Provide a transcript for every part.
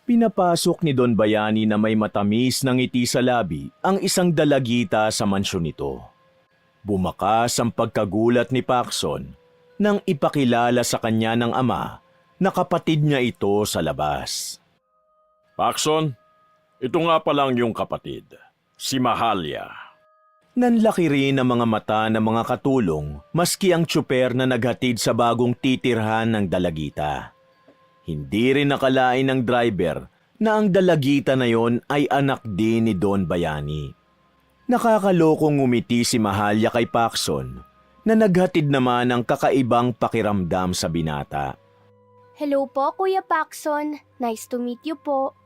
Pinapasok ni Don Bayani na may matamis na ngiti sa labi ang isang dalagita sa mansyon nito. Bumakas ang pagkagulat ni Paxson nang ipakilala sa kanya ng ama na kapatid niya ito sa labas. Paxson, ito nga palang yung kapatid, si Mahalia. Nanlaki rin ang mga mata ng mga katulong maski ang tsuper na naghatid sa bagong titirhan ng dalagita. Hindi rin nakalain ng driver na ang dalagita na yon ay anak din ni Don Bayani. Nakakalokong ngumiti si Mahalia kay Paxson na naghatid naman ng kakaibang pakiramdam sa binata. Hello po, Kuya Paxson. Nice to meet you po.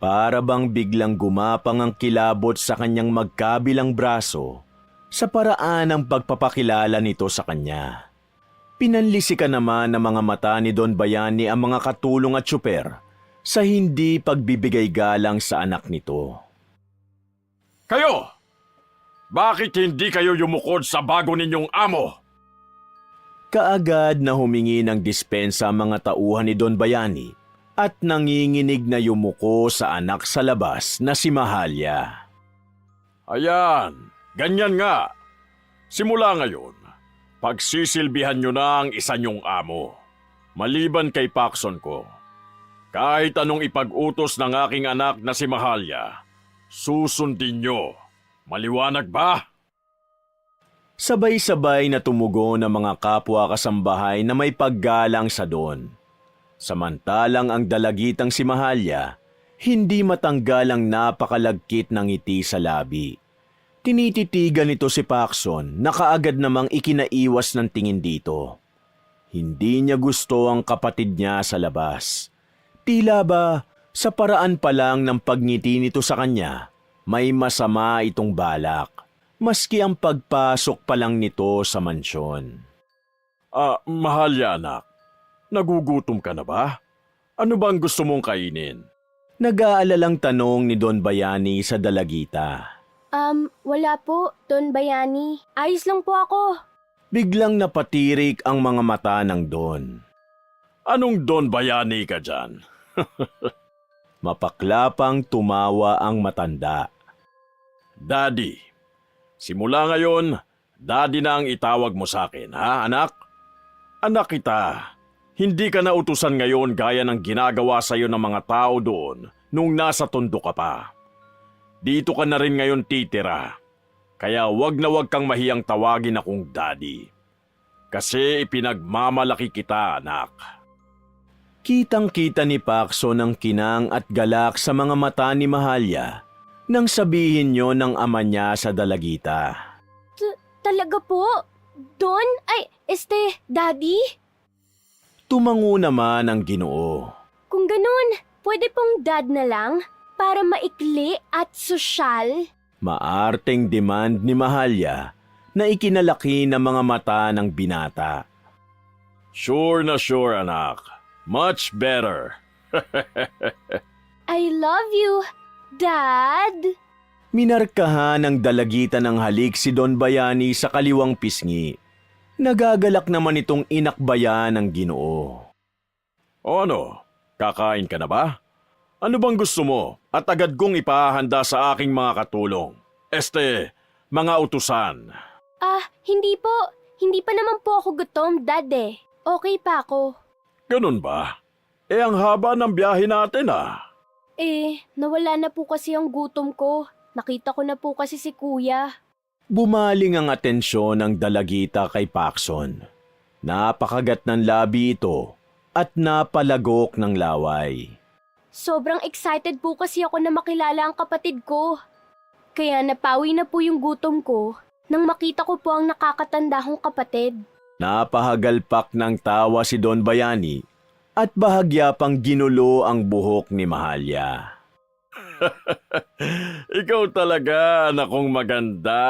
Para bang biglang gumapang ang kilabot sa kanyang magkabilang braso sa paraan ng pagpapakilala nito sa kanya. Pinanlisikan naman ng mga mata ni Don Bayani ang mga katulong at tsuper sa hindi pagbibigay galang sa anak nito. Kayo! Bakit hindi kayo yumukod sa bago ninyong amo? Kaagad na humingi ng dispensa ang mga tauhan ni Don Bayani at nanginginig na yumuko sa anak sa labas na si Mahalia. Ayan, ganyan nga. Simula ngayon, pagsisilbihan nyo na ang isa nyong amo, maliban kay Paxson ko. Kahit anong ipag-utos ng aking anak na si Mahalia, susundin nyo. Maliwanag ba? Sabay-sabay na tumugon ang mga kapwa kasambahay na may paggalang sa Don. Samantalang ang dalagitang si Mahalia, hindi matanggal ang napakalagkit ng ngiti sa labi. Tinititigan nito si Paxson na kaagad namang ikinaiwas ng tingin dito. Hindi niya gusto ang kapatid niya sa labas. Tila ba sa paraan pa lang ng pagngiti nito sa kanya, may masama itong balak, maski ang pagpasok pa lang nito sa mansyon. Mahalia anak, nagugutom ka na ba? Ano bang gusto mong kainin? Nag-aalalang tanong ni Don Bayani sa dalagita. Wala po, Don Bayani. Ayos lang po ako. Biglang napatirik ang mga mata ng Don. Anong Don Bayani ka dyan? Mapaklapang tumawa ang matanda. Daddy, simula ngayon, Daddy na ang itawag mo sa akin, ha anak? Anak kita, hindi ka na utusan ngayon gaya ng ginagawa sa iyo ng mga tao doon nung nasa tondo ka pa. Dito ka na rin ngayon titira, kaya wag na wag kang mahiyang tawagin akong Daddy. Kasi ipinagmamalaki kita, anak. Kitang-kita ni Paxson ang kinang at galak sa mga mata ni Mahalia nang sabihin niyo ng ama niya sa dalagita. Talaga po? Don? Daddy? Tumango naman ang Ginoo. Kung ganun, pwede pong dad na lang para maikli at sosyal? Maarteng demand ni Mahalia na ikinalaki ng mga mata ng binata. Sure na sure, anak. Much better. I love you, Dad. Minarkahan ng dalagita ng halik si Don Bayani sa kaliwang pisngi. Nagagalak naman itong inakbayan ng Ginoo. O ano, kakain ka na ba? Ano bang gusto mo at agad kong ipahanda sa aking mga katulong? Mga utusan. Hindi po. Hindi pa naman po ako gutom, Dad eh. Okay pa ako. Ganun ba? Ang haba ng biyahe natin Nawala na po kasi ang gutom ko. Nakita ko na po kasi si Kuya. Bumaling ang atensyon ng dalagita kay Paxson. Napakagat ng labi ito at napalagok ng laway. Sobrang excited po kasi ako na makilala ang kapatid ko. Kaya napawi na po yung gutom ko nang makita ko po ang nakakatanda kong kapatid. Napahagalpak ng tawa si Don Bayani at bahagya pang ginulo ang buhok ni Mahalia. Ikaw talaga, anak kong maganda.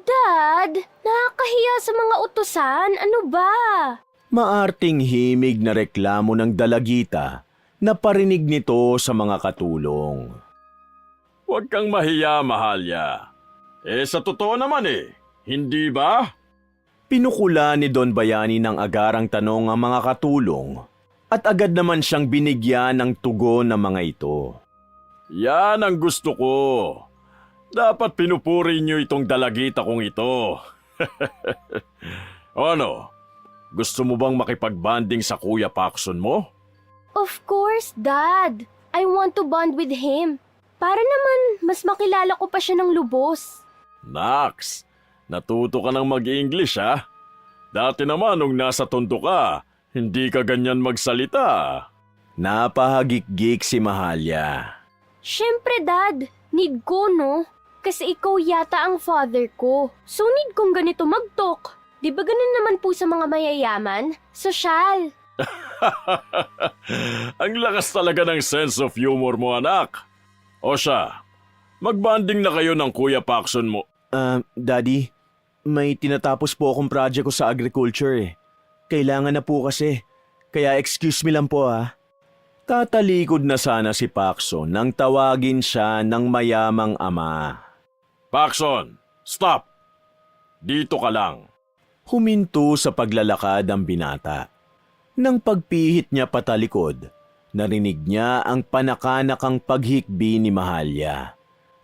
Dad, nakakahiya sa mga utusan. Ano ba? Maarting himig na reklamo ng dalagita na parinig nito sa mga katulong. Huwag kang mahiya, Mahalia. Sa totoo naman hindi ba? Pinukula ni Don Bayani ng agarang tanong ang mga katulong At agad naman siyang binigyan ng tugon ng mga ito. Yan ang gusto ko. Dapat pinupuri niyo itong dalagita kong ito. Ano? Gusto mo bang makipagbanding sa Kuya Paxson mo? Of course, Dad. I want to bond with him. Para naman, mas makilala ko pa siya ng lubos. Nax, natuto ka ng mag-English ha? Dati naman nung nasa tondo ka, hindi ka ganyan magsalita. Napahagik-gik si Mahalya. Siyempre, Dad. Need ko, no? Kasi ikaw yata ang father ko. So need kong ganito mag-talk. Di ba ganun naman po sa mga mayayaman? Sosyal. Ang lakas talaga ng sense of humor mo, anak. O siya, magbanding na kayo ng Kuya Paxson mo. Daddy, may tinatapos po akong project ko sa agriculture eh. Kailangan na po kasi. Kaya excuse me lang po ha. Tatalikod na sana si Paxson nang tawagin siya ng mayamang ama. Paxson, stop! Dito ka lang. Huminto sa paglalakad ang binata. Nang pagpihit niya patalikod, narinig niya ang panakanakang paghikbi ni Mahalya.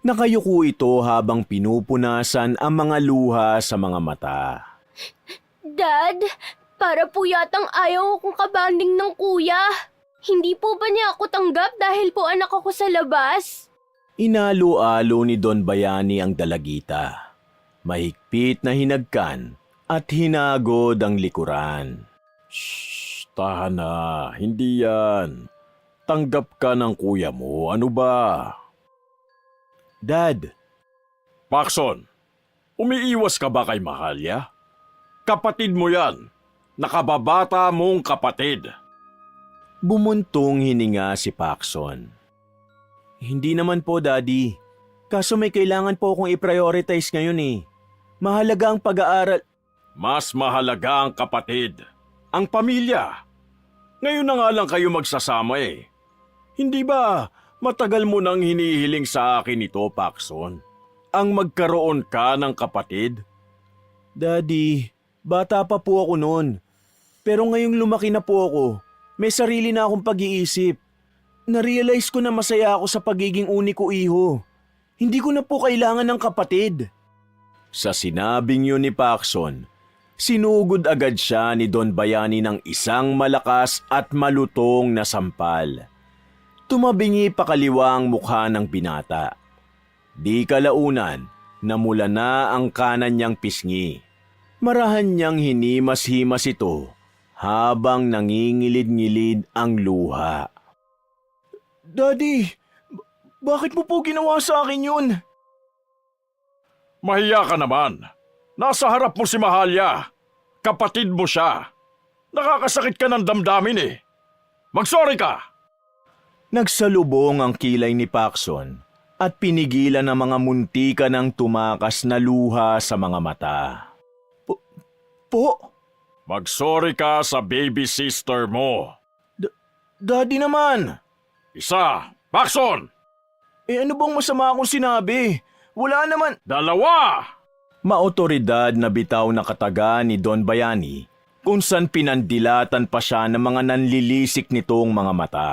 Nakayuko ito habang pinupunasan ang mga luha sa mga mata. Dad, para po yatang ayaw kong kabanding ng kuya. Hindi po ba niya ako tanggap dahil po anak ako sa labas? Inalo-alo ni Don Bayani ang dalagita. Mahigpit na hinagkan at hinagod ang likuran. Shh, tahan na. Hindi yan. Tanggap ka ng kuya mo. Ano ba? Dad, Paxson, umiiwas ka ba kay Mahalya? Kapatid mo yan. Nakababata mong kapatid. bumuntong hininga si Paxson. Hindi naman po, Daddy. Kaso may kailangan po akong i-prioritize ngayon eh. Mahalaga ang pag-aaral. Mas mahalaga ang kapatid. Ang pamilya. Ngayon na nga lang kayo magsasama eh. Hindi ba matagal mo nang hinihiling sa akin ito, Paxson? Ang magkaroon ka ng kapatid? Daddy, bata pa po ako noon. Pero ngayong lumaki na po ako, may sarili na akong pag-iisip. Na-realize ko na masaya ako sa pagiging uniko iho. Hindi ko na po kailangan ng kapatid. Sa sinabing yun ni Paxson, sinugod agad siya ni Don Bayani ng isang malakas at malutong na sampal. Tumabingi pakaliwa ang mukha ng binata. Di kalaunan, namula na ang kanan niyang pisngi. Marahan niyang hinimas-himas ito habang nangingilid-ngilid ang luha. Daddy, bakit mo po ginawa sa akin yun? Mahiya ka naman. Nasa harap mo si Mahalya. Kapatid mo siya. Nakakasakit ka ng damdamin eh. Mag-sorry ka! Nagsalubong ang kilay ni Paxson at pinigilan ang mga muntika ng tumakas na luha sa mga mata. Po? Mag-sorry ka sa baby sister mo. Daddy naman! Isa, Paxson! Ano bang masama akong sinabi? Wala naman... Dalawa! Maotoridad na bitaw na kataga ni Don Bayani kung saan pinandilatan pa siya ng mga nanlilisik nitong mga mata.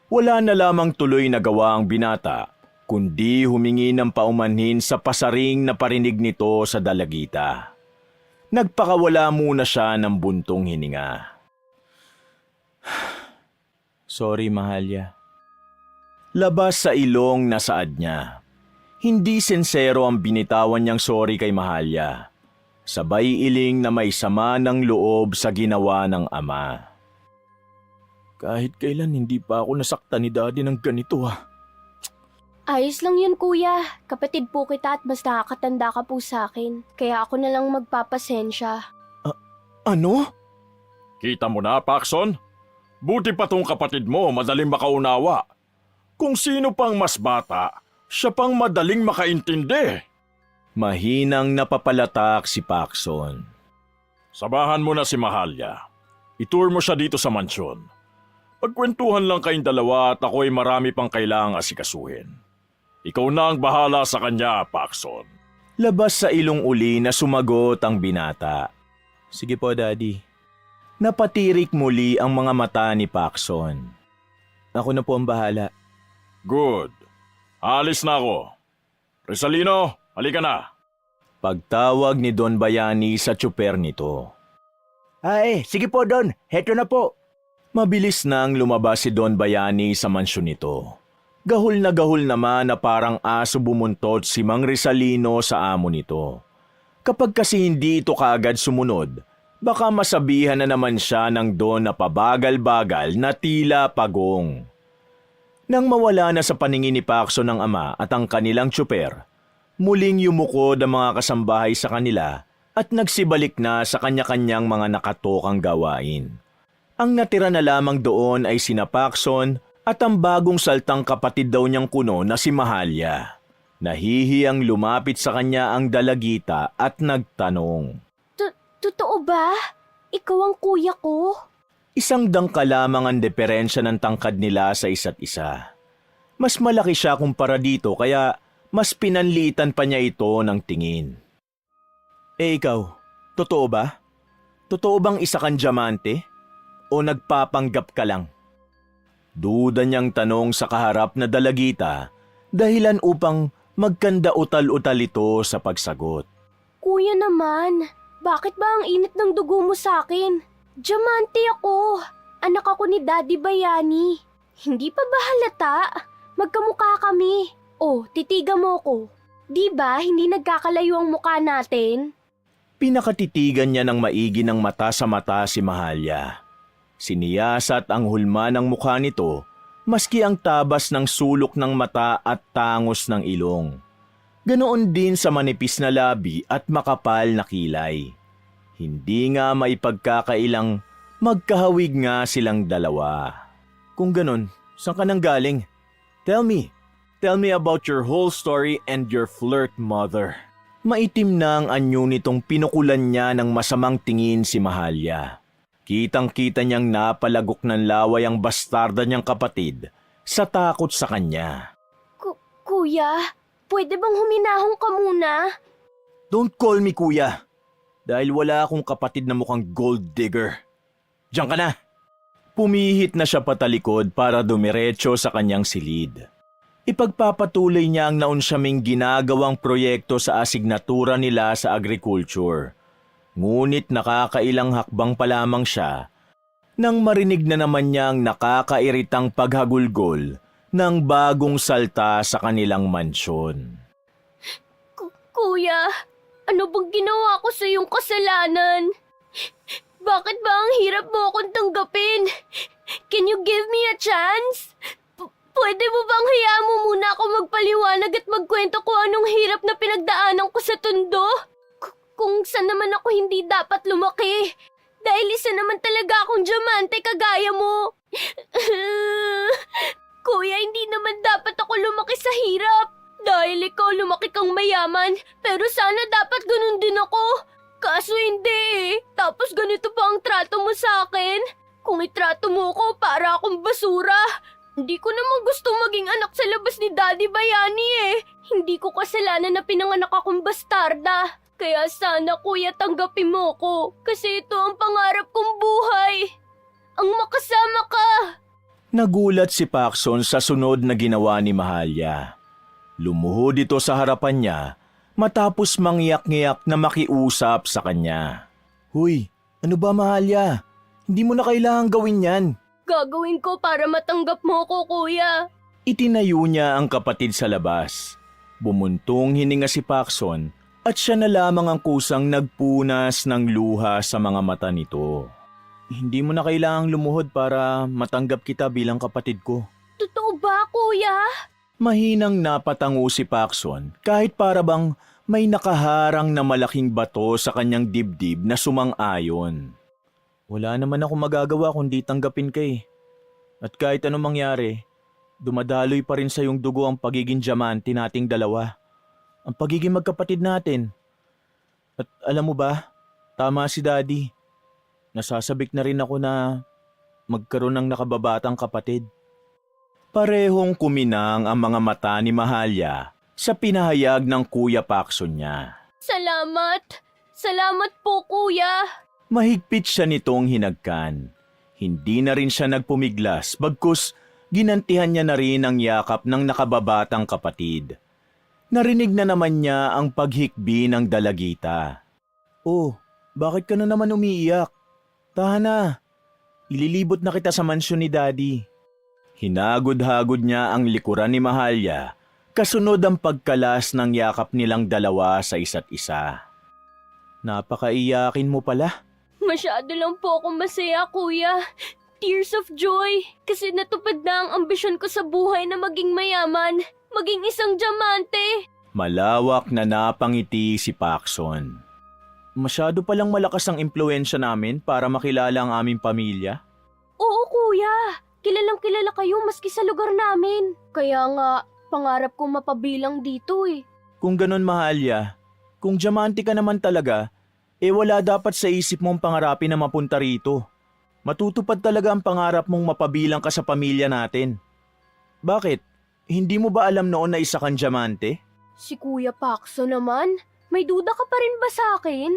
Wala na lamang tuloy na gawa ang binata, kundi humingi ng paumanhin sa pasaring na parinig nito sa dalagita. Nagpakawala muna siya ng buntong hininga. Sorry, Mahalya. Labas sa ilong na saad niya. Hindi sincero ang binitawan niyang sorry kay Mahalya. Sabay iling na may sama ng loob sa ginawa ng ama. Kahit kailan hindi pa ako nasaktan ni Daddy ng ganito Ayos lang yun, kuya. Kapatid po kita at mas nakakatanda ka po sa akin. Kaya ako na lang magpapasensya. Ano? Kita mo na, Paxson? Buti pa tong kapatid mo madaling makaunawa. Kung sino pang mas bata, siya pang madaling makaintindi. Mahinang napapalatak si Paxson. Sabahan mo na si Mahalya. Itour mo siya dito sa mansyon. Pagkwentuhan lang kayong dalawa at ako'y marami pang kailangang asikasuhin. Ikaw na ang bahala sa kanya, Paxson. Labas sa ilong uli na sumagot ang binata. Sige po, Daddy. Napatirik muli ang mga mata ni Paxson. Ako na po ang bahala. Good. Alis na ako. Rizalino, halika na. Pagtawag ni Don Bayani sa tsuper nito. Sige po Don, heto na po. Mabilis nang lumabas si Don Bayani sa mansyon nito. Gahol naman na parang aso bumuntot si Mang Rizalino sa amo nito. Kapag kasi hindi ito kaagad sumunod, baka masabihan na naman siya ng Don na pabagal-bagal na tila pagong. Nang mawala na sa paningin ni Paxson ng ama at ang kanilang tsuper, muling yumukod ang mga kasambahay sa kanila at nagsibalik na sa kanya-kanyang mga nakatokang gawain. Ang natira na lamang doon ay sina Paxson at ang bagong saltang kapatid daw niyang kuno na si Mahalya. Nahihiyang lumapit sa kanya ang dalagita at nagtanong. Totoo ba? Ikaw ang kuya ko? Isang dangka lamang ang diferensya ng tangkad nila sa isa't isa. Mas malaki siya kumpara dito kaya mas pinanlitan pa niya ito ng tingin. Ikaw, totoo ba? Totoo bang isa kang diamante? O nagpapanggap ka lang? Duda niyang tanong sa kaharap na dalagita, dahilan upang magkanda utal-utal ito sa pagsagot. Kuya naman, bakit ba ang init ng dugo mo sa akin? Diamante ako. Anak ako ni Daddy Bayani. Hindi pa ba halata? Magkamukha kami. Oh, titiga mo ko. Di ba hindi nagkakalayo ang mukha natin? Pinakatitigan niya ng maigi ng mata sa mata si Mahalya. Siniyasat ang hulma ng mukha nito, maski ang tabas ng sulok ng mata at tangos ng ilong. Ganoon din sa manipis na labi at makapal na kilay. Hindi nga may pagkakailang magkahawig nga silang dalawa. Kung ganon, saan ka nang galing? Tell me about your whole story and your flirt mother. Maitim na ang anyo nitong pinukulan niya ng masamang tingin si Mahalya. Kitang-kita niyang napalagok ng laway ang bastarda niyang kapatid sa takot sa kanya. Kuya, pwede bang huminahon ka muna? Don't call me kuya, dahil wala akong kapatid na mukhang gold digger. Diyan ka na! Pumihit na siya patalikod para dumiretso sa kanyang silid. Ipagpapatuloy niya ang naunsyaming ginagawang proyekto sa asignatura nila sa agriculture. Ngunit nakakailang hakbang pa lamang siya nang marinig na naman niyang nakakairitang paghagulgol ng bagong salta sa kanilang mansyon. Kuya, ano bang ginawa ko sa iyong kasalanan? Bakit ba ang hirap mo akong tanggapin? Can you give me a chance? Pwede mo bang hayaan mo muna ako magpaliwanag at magkwento kung anong hirap na pinagdaanan ko sa tundo? Kung saan naman ako hindi dapat lumaki. Dahil isa naman talaga akong diamante kagaya mo. Kuya, hindi naman dapat ako lumaki sa hirap. Dahil ikaw lumaki kang mayaman, pero sana dapat ganun din ako. Kaso hindi eh. Tapos ganito pa ang trato mo sa akin. Kung itrato mo ko para akong basura. Hindi ko naman gusto maging anak sa labas ni Daddy Bayani eh. Hindi ko kasalanan na pinanganak akong bastarda. Kaya sana kuya tanggapin mo ko. Kasi ito ang pangarap kong buhay. Ang makasama ka. Nagulat si Paxson sa sunod na ginawa ni Mahalya. Lumuhod ito sa harapan niya matapos mangyak-ngyak na makiusap sa kanya. Huy, ano ba Mahalya? Hindi mo na kailangang gawin yan. Gagawin ko para matanggap mo ko, kuya. Itinayo niya ang kapatid sa labas. Bumuntong hininga si Paxson at siya na lamang ang kusang nagpunas ng luha sa mga mata nito. Hindi mo na kailangang lumuhod para matanggap kita bilang kapatid ko. Totoo ba, kuya? Mahinang napatango si Paxson kahit para bang may nakaharang na malaking bato sa kanyang dibdib na sumang-ayon. Wala naman ako magagawa kundi tanggapin ka eh. At kahit anong mangyari, dumadaloy pa rin sa iyong dugo ang pagiging diamante nating dalawa. Ang pagiging magkapatid natin. At alam mo ba, tama si Daddy. Nasasabik na rin ako na magkaroon ng nakababatang kapatid. Parehong kuminang ang mga mata ni Mahalya sa pinahayag ng Kuya Paxson niya. Salamat. Salamat po, kuya. Mahigpit siya nitong hinagkan. Hindi na rin siya nagpumiglas bagkus ginantihan niya na rin ang yakap ng nakababatang kapatid. Narinig na naman niya ang paghikbi ng dalagita. Oh, bakit ka na naman umiiyak? Tahan na. Ililibot na kita sa mansyon ni Daddy. Hinagod-hagod niya ang likuran ni Mahalya, kasunod ang pagkalas ng yakap nilang dalawa sa isa't isa. Napakaiyakin mo pala. Masyado lang po akong masaya, kuya. Tears of joy. Kasi natupad na ang ambisyon ko sa buhay na maging mayaman. Maging isang diamante. Malawak na napangiti si Paxson. Masyado palang malakas ang impluensya namin para makilala ang aming pamilya. Oo, kuya. Kilalang kilala kayo maski sa lugar namin. Kaya nga, pangarap kong mapabilang dito eh. Kung ganon, Mahalya, kung diamante ka naman talaga, wala dapat sa isip mong pangarapin na mapunta rito. Matutupad talaga ang pangarap mong mapabilang ka sa pamilya natin. Bakit? Hindi mo ba alam noon na isa kang diamante? Si Kuya Paxo naman, may duda ka pa rin ba sa akin?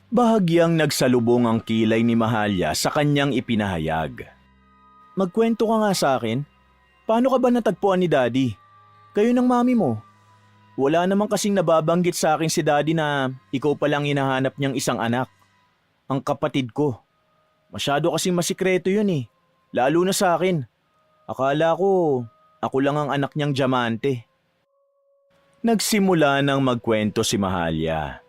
Bahagyang nagsalubong ang kilay ni Mahalya sa kanyang ipinahayag. Magkwento ka nga sa akin. Paano ka ba natagpuan ni Daddy? Kayo ng mami mo. Wala naman kasing nababanggit sa akin si Daddy na ikaw palang hinahanap niyang isang anak. Ang kapatid ko. Masyado kasing masikreto yun eh. Lalo na sa akin. Akala ko, ako lang ang anak niyang diamante. Nagsimula nang magkwento si Mahalya.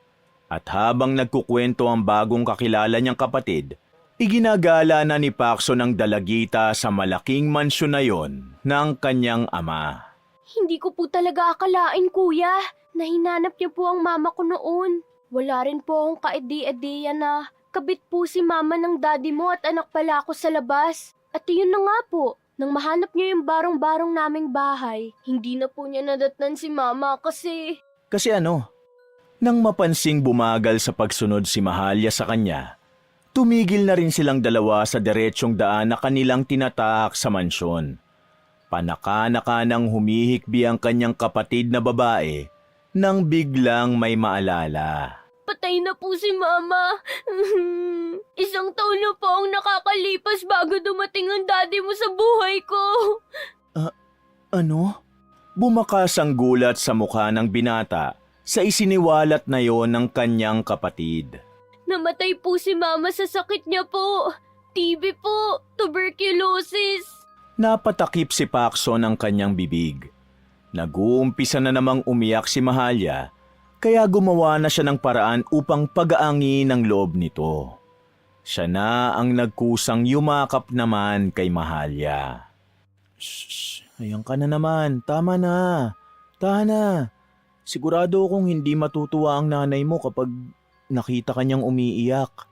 At habang nagkukwento ang bagong kakilala niyang kapatid, iginagala na ni Paxson ang dalagita sa malaking mansyon na yon ng kanyang ama. Hindi ko po talaga akalain, kuya, na hinanap niyo po ang mama ko noon. Wala rin po akong kaide-ideya na kabit po si mama ng daddy mo at anak pala ako sa labas. At yun na nga po, nang mahanap niyo yung barong-barong naming bahay, hindi na po niya nadatnan si mama kasi... Kasi ano? Nang mapansing bumagal sa pagsunod si Mahalya sa kanya, tumigil na rin silang dalawa sa diretsyong daan na kanilang tinatahak sa mansyon. Panaka-naka nang humihikbi ang kanyang kapatid na babae nang biglang may maalala. Patay na po si mama. Isang taon na po ang nakakalipas bago dumating ang daddy mo sa buhay ko. Ano? Bumakas ang gulat sa mukha ng binata sa isiniwalat na yon ng kanyang kapatid. Namatay po si mama sa sakit niya po. TB po, tuberculosis. Napatakip si Paxson ang kanyang bibig. Nag-uumpisa na namang umiyak si Mahalya, kaya gumawa na siya ng paraan upang pag-aangi ng loob nito. Siya na ang nagkusang yumakap naman kay Mahalya. Shh, ayan ka na naman, tama na, tahan na. Sigurado akong hindi matutuwa ang nanay mo kapag nakita kanyang umiiyak.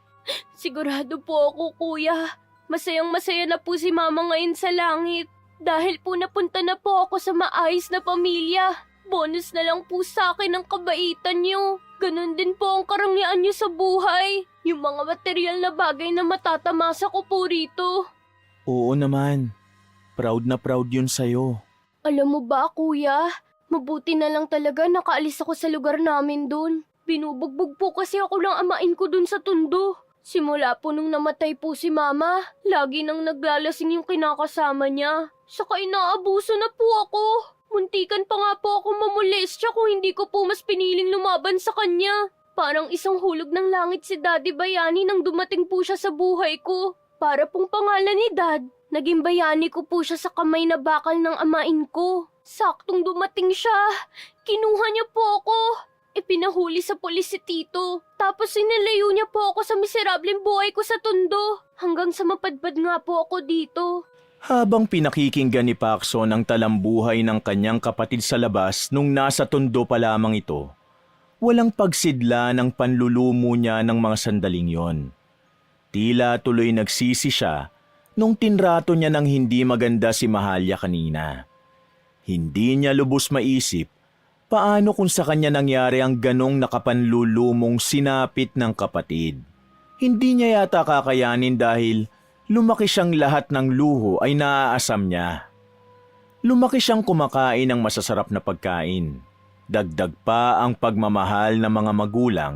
Sigurado po ako, kuya. Masayang-masaya na po si mama ngayon sa langit. Dahil po napunta na po ako sa maayos na pamilya. Bonus na lang po sa akin ang kabaitan niyo. Ganon din po ang karangyaan niyo sa buhay. Yung mga material na bagay na matatamasa ko po rito. Oo naman. Proud na proud yun sa'yo. Alam mo ba, kuya? Mabuti na lang talaga nakaalis ako sa lugar namin dun. Binubugbog po kasi ako ng amain ko dun sa tundo. Simula po nung namatay po si mama, lagi nang naglalasing yung kinakasama niya. Saka inaabuso na po ako. Muntikan pa nga po ako mamolestya kung hindi ko po mas piniling lumaban sa kanya. Parang isang hulog ng langit si Daddy Bayani nang dumating po siya sa buhay ko. Para pong pangalan ni Dad, naging bayani ko po siya sa kamay na bakal ng amain ko. Saktong dumating siya, kinuha niya po ako. Ipinahuli sa pulis si Tito. Tapos sinalayo niya po ako sa miserableng buhay ko sa tundo. Hanggang sa mapadpad nga po ako dito. Habang pinakikinggan ni Paxson ang talambuhay ng kanyang kapatid sa labas nung nasa tundo pa lamang ito, walang pagsidla ng panlulumo niya ng mga sandaling yon. Tila tuloy nagsisi siya nung tinrato niya ng hindi maganda si Mahalya kanina. Hindi niya lubos maisip paano kung sa kanya nangyari ang ganong nakapanlulumong sinapit ng kapatid. Hindi niya yata kakayanin dahil lumaki siyang lahat ng luho ay naaasam niya. Lumaki siyang kumakain ng masasarap na pagkain. Dagdag pa ang pagmamahal ng mga magulang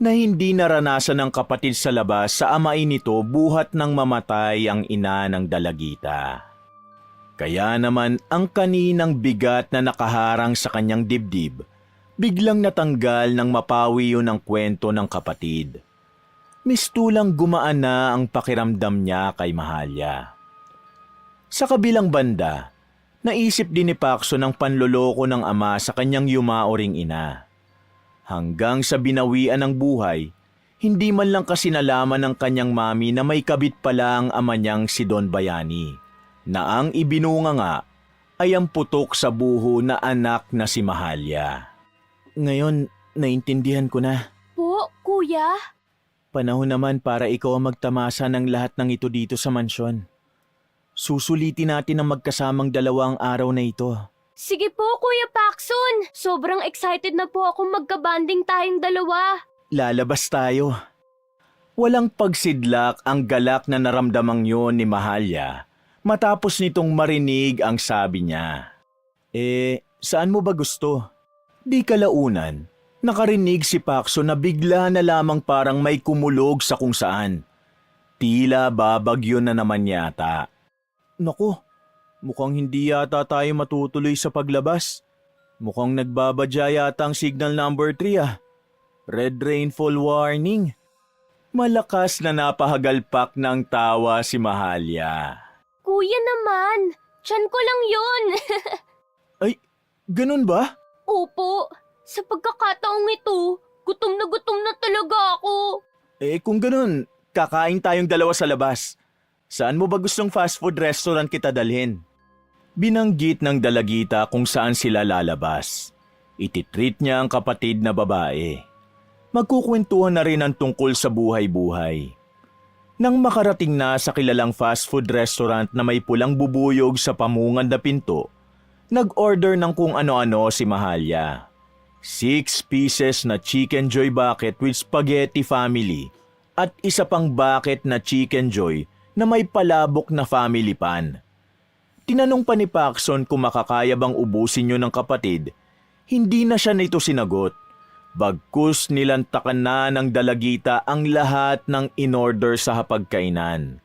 na hindi naranasan ng kapatid sa labas sa amain nito buhat ng mamatay ang ina ng dalagita. Kaya naman ang kaninang bigat na nakaharang sa kanyang dibdib, biglang natanggal nang mapawi yun ang kwento ng kapatid. Mistulang gumaan na ang pakiramdam niya kay Mahalya. Sa kabilang banda, naisip din ni Paxo ng panloloko ng ama sa kanyang yumaoring ina. Hanggang sa binawian ng buhay, hindi man lang kasi nalaman ng kanyang mami na may kabit pala ang ama niyang si Don Bayani, na ang ibinunga nga ay ang putok sa buho na anak na si Mahalya. Ngayon, naintindihan ko na. Po, kuya? Panahon naman para ikaw ang magtamasa ng lahat ng ito dito sa mansyon. Susulitin natin ang magkasamang dalawang araw na ito. Sige po, Kuya Paxson. Sobrang excited na po akong magkabanding tayong dalawa. Lalabas tayo. Walang pagsidlak ang galak na naramdamang yon ni Mahalya matapos nitong marinig ang sabi niya. Saan mo ba gusto? Di kalaunan, nakarinig si Paxo na bigla na lamang parang may kumulog sa kung saan. Tila babagyo na naman yata. Naku, mukhang hindi yata tayo matutuloy sa paglabas. Mukhang nagbabadya yata ang signal number 3 Red rainfall warning. Malakas na napahagalpak ng tawa si Mahalya. Kuya naman, tiyan ko lang yun. Ay, ganun ba? Opo, sa pagkakataong ito, gutom na talaga ako. Kung ganun, kakain tayong dalawa sa labas. Saan mo ba gustong fast food restaurant kita dalhin? Binanggit ng dalagita kung saan sila lalabas. Ititreat niya ang kapatid na babae. Magkukwentuhan na rin ang tungkol sa buhay-buhay. Nang makarating na sa kilalang fast food restaurant na may pulang bubuyog sa pamungan na pinto, nag-order ng kung ano-ano si Mahalya. 6 pieces na Chicken Joy bucket with spaghetti family at isa pang bucket na Chicken Joy na may palabok na family pan. Tinanong pa ni Paxson kung makakaya bang ubusin yun ng kapatid. Hindi na siya nito sinagot. Bagkus nilantakan na ng dalagita ang lahat ng in-order sa hapagkainan.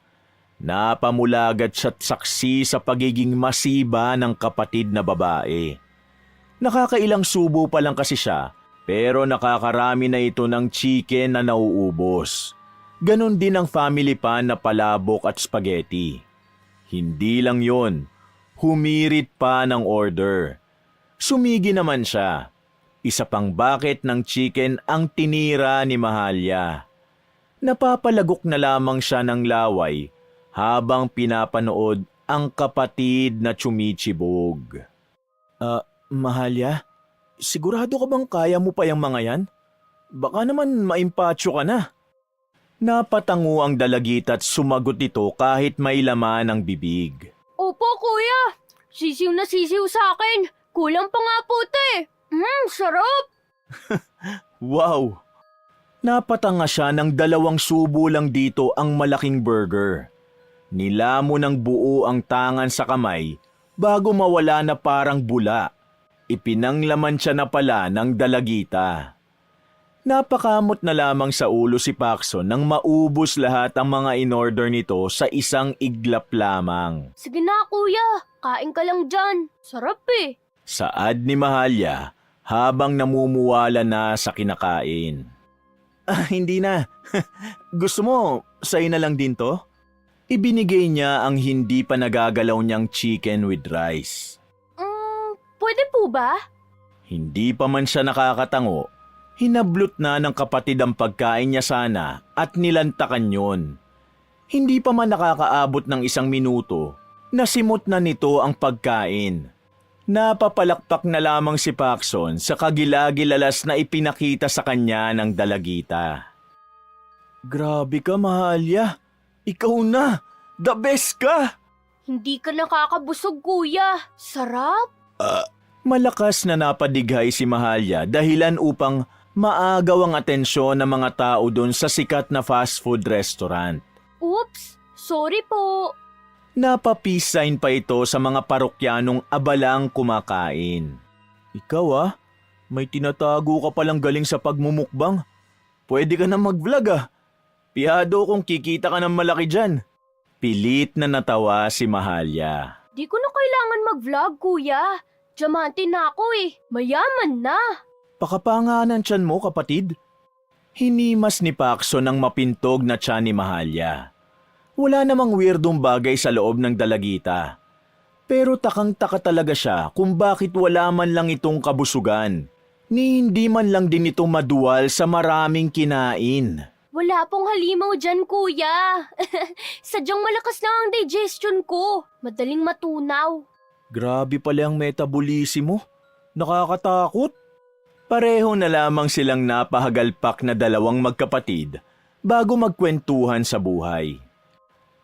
Napamulagat siya't saksi sa pagiging masiba ng kapatid na babae. Nakakailang subo pa lang kasi siya, pero nakakarami na ito ng chicken na nauubos. Ganon din ang family pan na palabok at spaghetti. Hindi lang yon, humirit pa ng order. Sumigi naman siya. Isa pang bucket ng chicken ang tinira ni Mahalya. Napapalagok na lamang siya ng laway habang pinapanood ang kapatid na chumichibog. Mahalya, sigurado ka bang kaya mo pa yung mga yan? Baka naman maimpatyo ka na. Napatango ang dalagita at sumagot ito kahit may laman ang bibig. Opo, kuya. Sisiw na sisiw sa akin. Kulang pa nga po ito eh. Sarap. Wow! Napatanga siya ng 2 subo lang dito ang malaking burger. Nilamo ng buo ang tangan sa kamay bago mawala na parang bula. Ipinanglaman siya na pala ng dalagita. Napakamot na lamang sa ulo si Paxson nang maubos lahat ang mga in-order nito sa isang iglap lamang. Sige na, kuya. Kain ka lang dyan. Sarap eh. Saad ni Mahalya habang namumuwala na sa kinakain. Hindi na. Gusto mo, sa'yo na lang din to? Ibinigay niya ang hindi pa nagagalaw niyang chicken with rice. Pwede po ba? Hindi pa man siya nakakatango, hinablot na ng kapatid ang pagkain niya sana at nilantakan yon. Hindi pa man nakakaabot ng 1 minuto, nasimot na nito ang pagkain. Napapalakpak na lamang si Paxson sa kagilagilalas na ipinakita sa kanya ng dalagita. Grabe ka, Mahalya. Ikaw na. The best ka. Hindi ka nakakabusog, kuya. Sarap. Malakas na napadighay si Mahalya dahilan upang maagaw ang atensyon ng mga tao doon sa sikat na fast food restaurant. Oops, sorry po. Napa-peace sign pa ito sa mga parokyanong abalang kumakain. Ikaw may tinatago ka palang galing sa pagmumukbang. pwede ka na mag-vlog ah. Pihado kung kikita ka ng malaki dyan. Pilit na natawa si Mahalya. Di ko na kailangan mag-vlog, kuya. Diamante na ako eh. Mayaman na. Pakapanganan tiyan mo, kapatid. Hinimas ni Paxson ang mapintog na tiyan ni Mahalya. Wala namang weirdong bagay sa loob ng dalagita. Pero takang-taka talaga siya kung bakit wala man lang itong kabusugan. Ni hindi man lang din ito maduwal sa maraming kinain. Wala pong halimaw dyan, kuya. Sadyang malakas lang ang digestion ko. Madaling matunaw. Grabe pala ang metabolism mo. Nakakatakot. Pareho na lamang silang napahagalpak na dalawang magkapatid bago magkwentuhan sa buhay.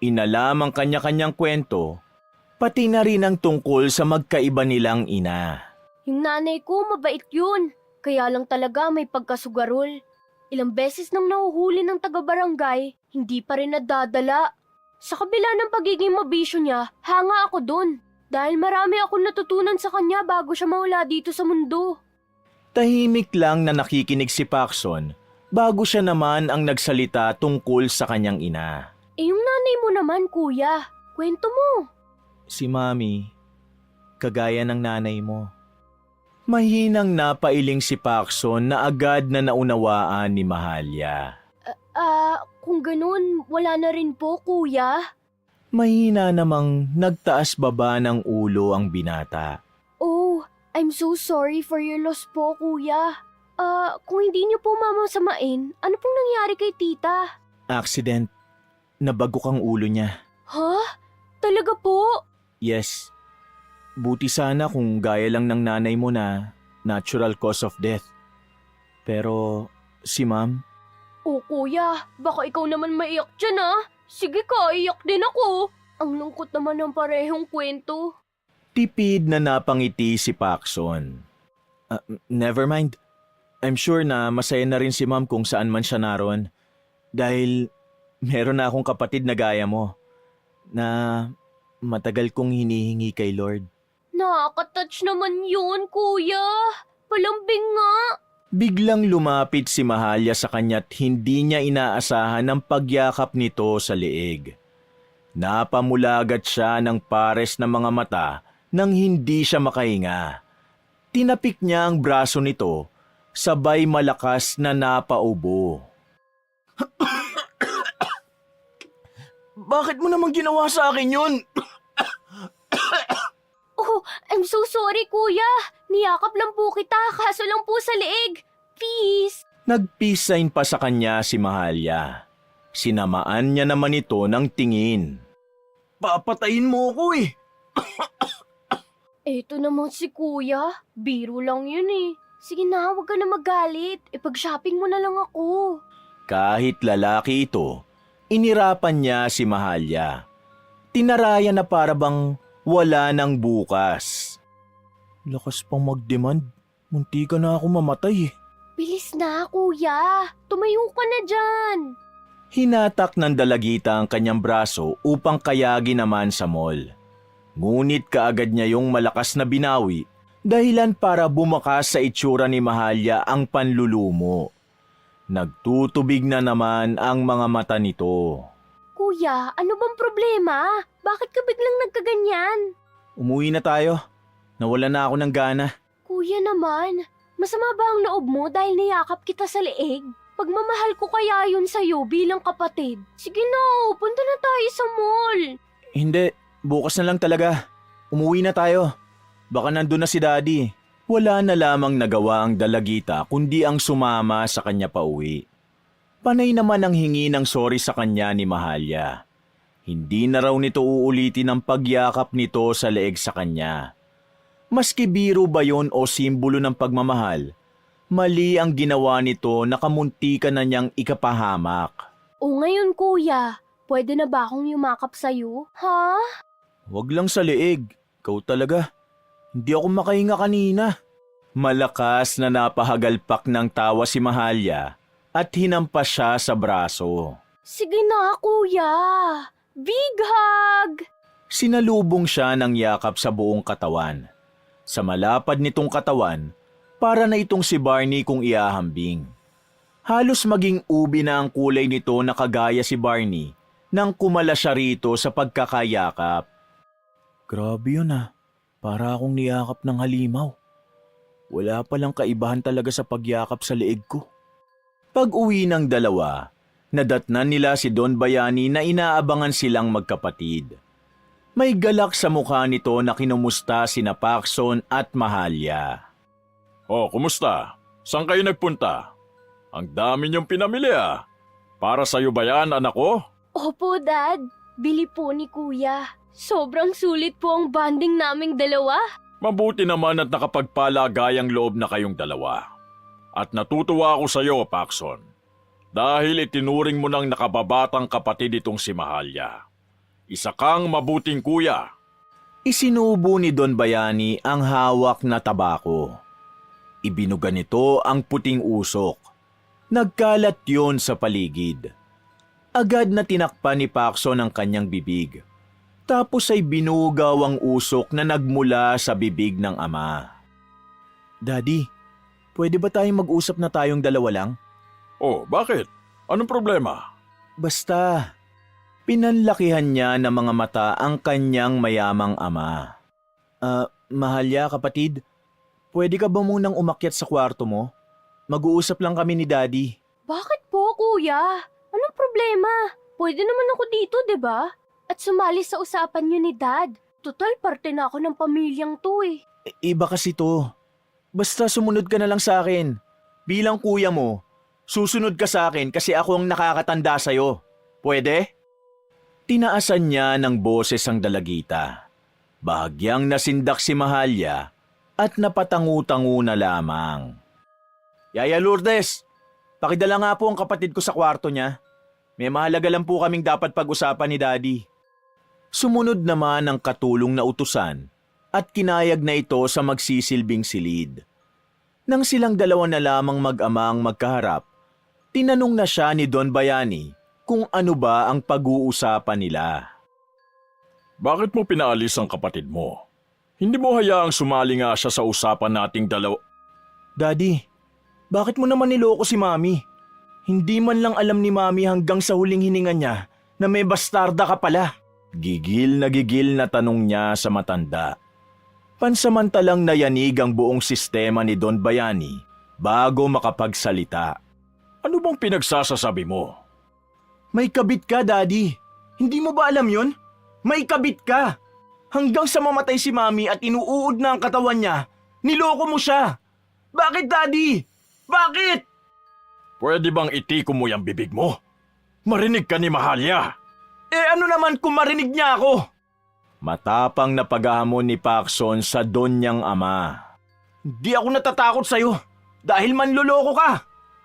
Inalam ang kanya-kanyang kwento, pati na rin ang tungkol sa magkaiba nilang ina. Yung nanay ko, mabait yun. Kaya lang talaga may pagkasugarol. Ilang beses nang nahuhuli ng taga-barangay, hindi pa rin nadadala. Sa kabila ng pagiging mabisyo niya, hanga ako dun. Dahil marami akong natutunan sa kanya bago siya mawala dito sa mundo. Tahimik lang na nakikinig si Paxson bago siya naman ang nagsalita tungkol sa kanyang ina. Eh yung nanay mo naman, kuya. Kwento mo. Si Mami, kagaya ng nanay mo. Mahinang napailing si Paxson na agad na naunawaan ni Mahalya. Kung ganun, wala na rin po, kuya. Mahina namang nagtaas baba ng ulo ang binata. Oh, I'm so sorry for your loss po, kuya. Kung hindi niyo po mamasamain, ano pong nangyari kay tita? Accident. Nabagok ang ulo niya. Ha? Talaga po? Yes. Buti sana kung gaya lang ng nanay mo na natural cause of death. Pero si Ma'am, Oh, kuya, baka ikaw naman maiyak dyan, ah. Sige ka, iyak din ako. Ang lungkot naman ng parehong kwento. tipid na napangiti si Paxson. Never mind. I'm sure na masaya na rin si Ma'am kung saan man siya naroon. Dahil meron na akong kapatid na gaya mo na matagal kong hinihingi kay Lord. Nakaka-touch naman yun, kuya. Palambing nga. Biglang lumapit si Mahalya sa kanya't hindi niya inaasahan ang pagyakap nito sa leeg. Napamulagat siya ng pares na mga mata nang hindi siya makahinga. Tinapik niya ang braso nito, sabay malakas na napaubo. Bakit mo naman ginawa sa akin yun? Oh, I'm so sorry, kuya. Niyakap lang po kita, kaso lang po sa leeg. Please. Nag-peace sign pa sa kanya si Mahalya. Sinamaan niya naman ito ng tingin. Papatayin mo ko eh. Eto naman si kuya. Biro lang yun eh. Sige na, huwag ka na magalit. Ipag-shopping mo na lang ako. Kahit lalaki ito, inirapan niya si Mahalya. Tinarayan na para bang wala nang bukas. Lakas pang mag-demand. Munti ka na ako mamatay eh. Bilis na, kuya. Tumayo ka na dyan. Hinatak ng dalagita ang kanyang braso upang kayagi naman sa mall. Ngunit kaagad niya yung malakas na binawi, dahilan para bumakas sa itsura ni Mahalya ang panlulumo. Nagtutubig na naman ang mga mata nito. Kuya, ano bang problema? Bakit ka biglang nagkaganyan? Umuwi na tayo. Nawala na ako ng gana. Kuya naman, masama ba ang loob mo dahil niyakap kita sa leeg? Pagmamahal ko kaya yun sa'yo bilang kapatid. Sige na, punta na tayo sa mall. Hindi, bukas na lang talaga. Umuwi na tayo. Baka nandun na si Daddy. Wala na lamang nagawa ang dalagita kundi ang sumama sa kanya pauwi. Panay naman ang hingi ng sorry sa kanya ni Mahalya. Hindi na raw nito uulitin ang pagyakap nito sa leeg sa kanya. Maski biro ba yon o simbolo ng pagmamahal, mali ang ginawa nito na kamuntikan na niyang ikapahamak. O ngayon kuya, pwede na ba akong yumakap sa'yo? Ha? Wag lang sa leeg. Ikaw talaga. Hindi ako makahinga kanina. Malakas na napahagalpak ng tawa si Mahalya at hinampas siya sa braso. Sige na kuya. Big hug! Sinalubong siya ng yakap sa buong katawan. Sa malapad nitong katawan, para na itong si Barney kung iahambing. Halos maging ubi na ang kulay nito na kagaya si Barney nang kumala siya rito sa pagkakayakap. Grabe yun ah, para akong niyakap ng halimaw. Wala palang kaibahan talaga sa pagyakap sa leeg ko. Pag-uwi ng dalawa, nadatnan nila si Don Bayani na inaabangan silang magkapatid. May galak sa mukha nito na kinumusta sina Paxson at Mahalya. Oh, kumusta? Saan kayo nagpunta? Ang dami niyong pinamili ah. Para sa'yo ba yan, anak ko? Opo, Dad. Bili po ni Kuya. Sobrang sulit po ang bonding naming dalawa. Mabuti naman at nakapagpalagayang loob na kayong dalawa. At natutuwa ako sa iyo, Paxson. Dahil itinuring mo ng nakababatang kapatid itong si Mahalya. Isa kang mabuting kuya. Isinubo ni Don Bayani ang hawak na tabako. Ibinuga nito ang puting usok. Nagkalat yon sa paligid. Agad na tinakpan ni Paxson ang kanyang bibig. Tapos ay binugaw ang usok na nagmula sa bibig ng ama. Daddy, pwede ba tayong mag-usap na tayong dalawa lang? Oh, bakit? Anong problema? Basta, pinanlakihan niya ng mga mata ang kanyang mayamang ama. Mahalya kapatid, pwede ka ba munang umakyat sa kwarto mo? Mag-uusap lang kami ni Daddy. Bakit po, Kuya? Anong problema? Pwede naman ako dito, 'di ba? At sumali sa usapan niyo ni Dad. Total, parte na ako ng pamilyang to eh. Iba kasi to. Basta sumunod ka na lang sa akin. Bilang kuya mo, susunod ka sa akin kasi ako ang nakakatanda sa'yo. Pwede? Tinaasan niya ng boses ang dalagita. Bahagyang nasindak si Mahalya at napatangu-tangu na lamang. Yaya Lourdes, pakidala nga po ang kapatid ko sa kwarto niya. May mahalaga lang po kaming dapat pag-usapan ni Daddy. Sumunod naman ang katulong na utusan at kinayag na ito sa magsisilbing silid. Nang silang dalawa na lamang mag-amang magkaharap, tinanong na siya ni Don Bayani kung ano ba ang pag-uusapan nila. Bakit mo pinaalis ang kapatid mo? Hindi mo hayaang sumali nga siya sa usapan nating dalawa. Daddy, bakit mo naman niloko si Mami? Hindi man lang alam ni Mami hanggang sa huling hininga niya na may bastarda ka pala. Gigil na tanong niya sa matanda. Pansamantalang nayanig ang buong sistema ni Don Bayani bago makapagsalita. Ano bang pinagsasasabi mo? May kabit ka, Daddy. Hindi mo ba alam yun? May kabit ka. Hanggang sa mamatay si Mami at inuuod na ang katawan niya, niloko mo siya. Bakit, Daddy? Bakit? Pwede bang itiko mo yung bibig mo? Marinig ka ni Mahalya. Ano naman kung marinig niya ako? Matapang na paghahamon ni Paxson sa don niyang ama. Di ako natatakot sa'yo dahil manluloko ka.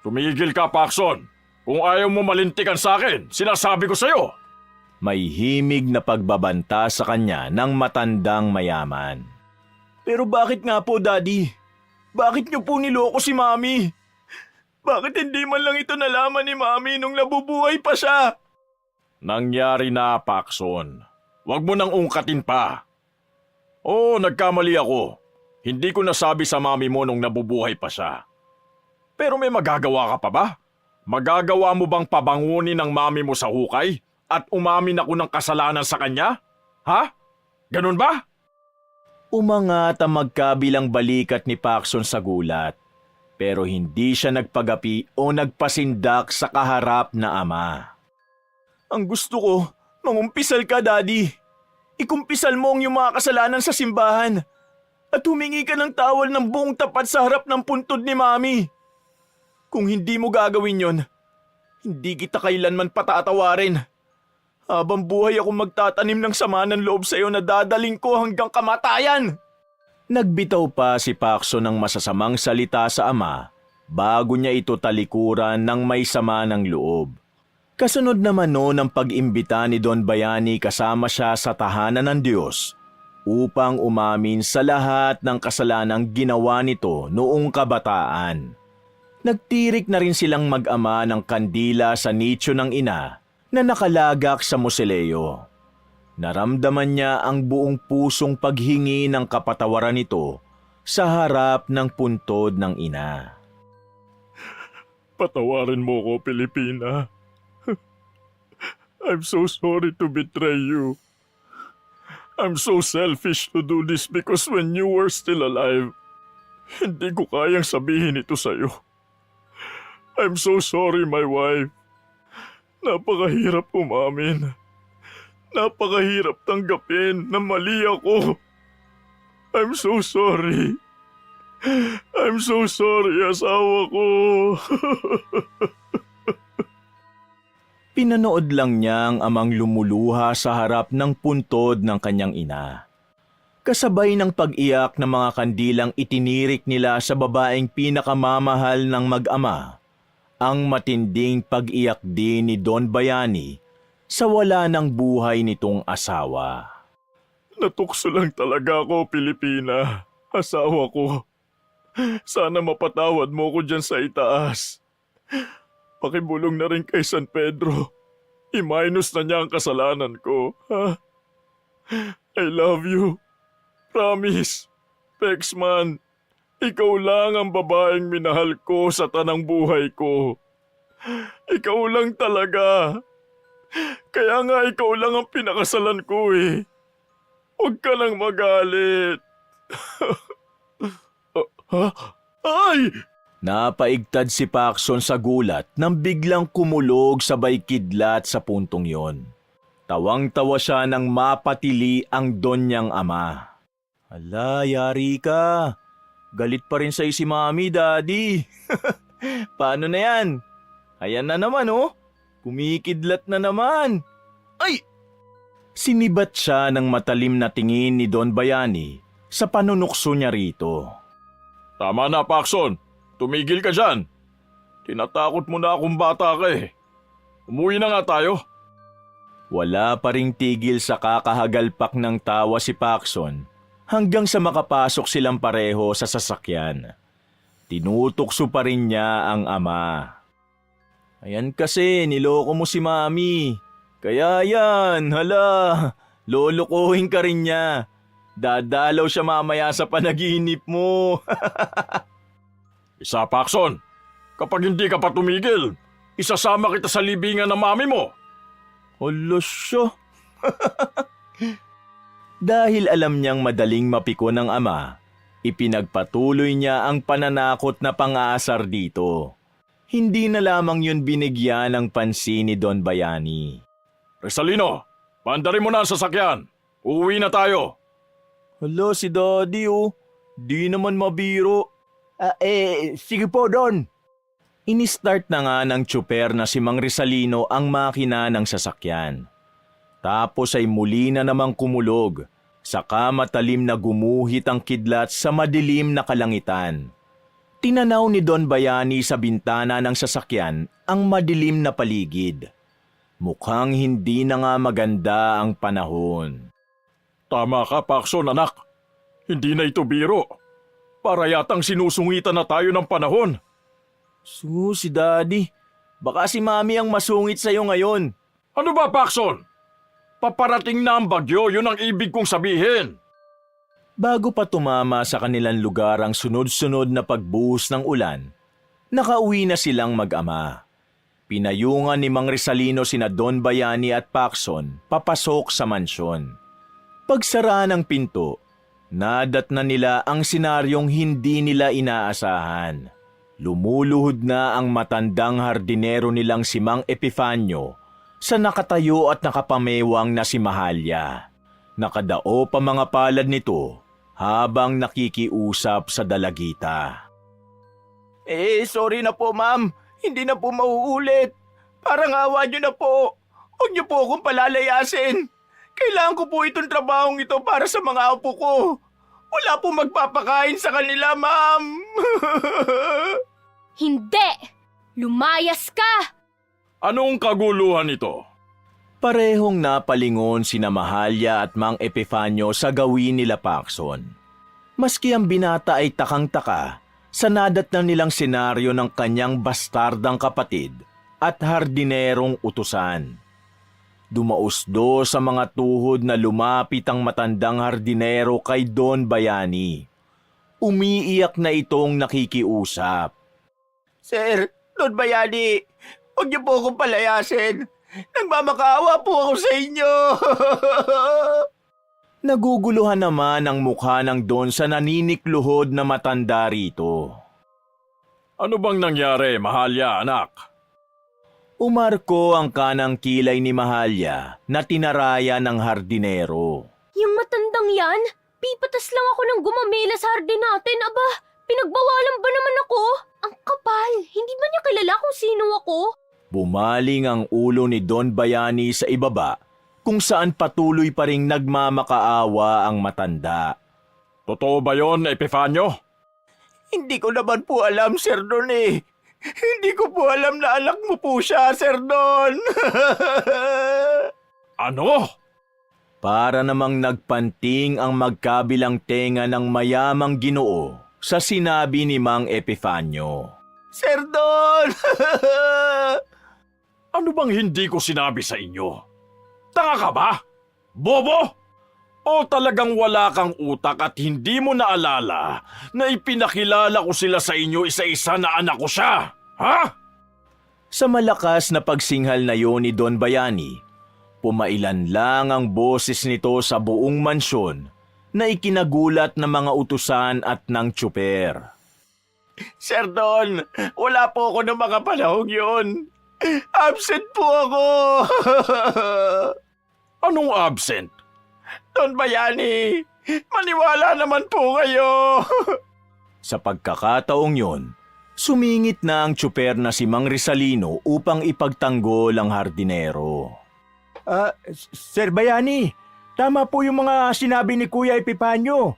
Tumigil ka, Paxson. Kung ayaw mo malintikan sa akin, sinasabi ko sa'yo. May himig na pagbabanta sa kanya ng matandang mayaman. Pero bakit nga po, Daddy? Bakit niyo po niloko si Mami? Bakit hindi man lang ito nalaman ni Mami nung nabubuhay pa siya? Nangyari na, Paxson. Huwag mo nang ungkatin pa. Oo, nagkamali ako. Hindi ko nasabi sa mami mo nung nabubuhay pa siya. Pero may magagawa ka pa ba? Magagawa mo bang pabangunin ng mami mo sa hukay at umamin ako ng kasalanan sa kanya? Ha? Ganun ba? Umangat ang magkabilang balikat ni Paxson sa gulat. Pero hindi siya nagpagapi o nagpasindak sa kaharap na ama. Ang gusto ko, mangumpisal ka, Daddy. Ikumpisal mo ang iyong mga kasalanan sa simbahan at humingi ka ng tawal ng buong tapat sa harap ng puntod ni Mami. Kung hindi mo gagawin yon, hindi kita kailanman patatawarin. Habang buhay ako magtatanim ng sama ng loob sa iyo na dadaling ko hanggang kamatayan. Nagbitaw pa si Paxson ng masasamang salita sa ama bago niya ito talikuran ng may sama ng loob. Kasunod naman noon ang pag-imbita ni Don Bayani kasama siya sa tahanan ng Diyos upang umamin sa lahat ng kasalanang ginawa nito noong kabataan. Nagtirik na rin silang mag-ama ng kandila sa nicho ng ina na nakalagak sa moseleo. Naramdaman niya ang buong pusong paghingi ng kapatawaran nito sa harap ng puntod ng ina. Patawarin mo ko, Pilipina. I'm so sorry to betray you. I'm so selfish to do this because when you were still alive, hindi ko kayang sabihin ito sa'yo. I'm so sorry, my wife. Napakahirap umamin. Napakahirap tanggapin na mali ako. I'm so sorry. I'm so sorry, asawa ko. Pinanood lang niya ang amang lumuluha sa harap ng puntod ng kanyang ina. Kasabay ng pag-iyak ng mga kandilang itinirik nila sa babaeng pinakamamahal ng mag-ama, ang matinding pag-iyak din ni Don Bayani sa wala ng buhay nitong asawa. Natukso lang talaga ako, Pilipina. Asawa ko. Sana mapatawad mo ko dyan sa itaas. Pakibulong na rin kay San Pedro. I-minus na niya ang kasalanan ko. Ha? I love you. Promise. Pexman, ikaw lang ang babaeng minahal ko sa tanang buhay ko. Ikaw lang talaga. Kaya nga ikaw lang ang pinakasalan ko eh. Huwag ka nang magalit. Ha? Ay! Napaigtad si Paxson sa gulat nang biglang kumulog sabay kidlat sa puntong yon. Tawang-tawa siya nang mapatili ang don niyang ama. Ala, yari ka. Galit pa rin sa'yo si Mami, Daddy. Paano na yan? Ayan na naman, oh. Kumikidlat na naman. Ay! Sinibat siya ng matalim na tingin ni Don Bayani sa panunukso niya rito. Tama na, Paxson. Tumigil ka dyan. Tinatakot mo na akong bata ka eh. Umuwi na nga tayo. Wala pa ring tigil sa kakahagalpak ng tawa si Paxson hanggang sa makapasok silang pareho sa sasakyan. Tinutukso pa rin niya ang ama. Ayan kasi, niloko mo si Mami. Kaya yan, hala, lolokohin ka rin niya. Dadalaw siya mamaya sa panaginip mo. Isa, Paxson. Kapag hindi ka pa tumigil, isasama kita sa libingan ng mami mo. Hala siya. Dahil alam niyang madaling mapiko ng ama, ipinagpatuloy niya ang pananakot na pang-aasar dito. Hindi na lamang yun binigyan ng pansin ni Don Bayani. Resalino, paandarin mo na ang sasakyan. Uuwi na tayo. Hala si Daddy oh, di naman mabiro. Sige po, Don. Ini-start na nga ng tsuper na si Mang Risalino ang makina ng sasakyan. Tapos ay muli na namang kumulog, saka matalim na gumuhit ang kidlat sa madilim na kalangitan. Tinanaw ni Don Bayani sa bintana ng sasakyan ang madilim na paligid. Mukhang hindi na nga maganda ang panahon. Tama ka, Paxson, anak. Hindi na ito biro. Para yatang sinusungitan na tayo ng panahon. Si Daddy, baka si Mami ang masungit sa'yo ngayon. Ano ba, Paxson? Paparating na ang bagyo, yun ang ibig kong sabihin. Bago pa tumama sa kanilang lugar ang sunod-sunod na pagbuhos ng ulan, nakauwi na silang mag-ama. Pinayungan ni Mang Risalino sina Don Bayani at Paxson papasok sa mansyon. Pagsara ng pinto, nadat na nila ang senaryong hindi nila inaasahan. Lumuluhod na ang matandang hardinero nilang si Mang Epifanio sa nakatayo at nakapamewang na si Mahalya. Nakadao pa mga palad nito habang nakikiusap sa dalagita. Sorry na po, ma'am. Hindi na po mauulit. Parang awa niyo na po. Huwag niyo po akong palalayasin. Kailangan ko po itong trabahong ito para sa mga apo ko. Wala po magpapakain sa kanila, ma'am. Hindi! Lumayas ka! Anong kaguluhan ito? Parehong napalingon sina Mahalya at Mang Epifanio sa gawin nila Paxson. Maski ang binata ay takang-taka sa nadat na nilang senaryo ng kanyang bastardang kapatid at hardinerong utusan. Dumausdo sa mga tuhod na lumapit ang matandang hardinero kay Don Bayani. Umiiyak na itong nakikiusap. Sir, Don Bayani, huwag niyo po akong palayasin. Nagmamakaawa po ako sa inyo. Naguguluhan naman ang mukha ng Don sa naninikluhod na matanda rito. Ano bang nangyari, Mahalya, anak? Umarko ang kanang kilay ni Mahalya na tinaraya ng hardinero. Yung matandang yan? Pipatas lang ako ng gumamela sa hardin natin. Aba, pinagbawalan ba naman ako? Ang kapal, hindi ba niya kilala kung sino ako? Bumaling ang ulo ni Don Bayani sa ibaba kung saan patuloy pa ring nagmamakaawa ang matanda. Totoo ba yon, Epifanio? Hindi ko naman po alam, Sir Don eh. Hindi ko po alam na anak mo po siya, Sir Don. Ano? Para namang nagpanting ang magkabilang tenga ng mayamang Ginoo sa sinabi ni Mang Epifanio. Sir Don! Ano bang hindi ko sinabi sa inyo? Tanga ka ba? Bobo? O talagang wala kang utak at hindi mo naalala na ipinakilala ko sila sa inyo isa-isa na anak ko siya? Ha? Sa malakas na pagsinghal na yon ni Don Bayani, pumailan lang ang boses nito sa buong mansyon na ikinagulat ng mga utusan at ng tsuper. Sir Don, wala po ako ng mga panahong yun. Absent po ako. Anong absent? Don Bayani, maniwala naman po kayo. Sa pagkakataong yon, sumingit na ang tsuper na si Mang Rizalino upang ipagtanggol ang hardinero. Sir Bayani, tama po yung mga sinabi ni Kuya Epifanio.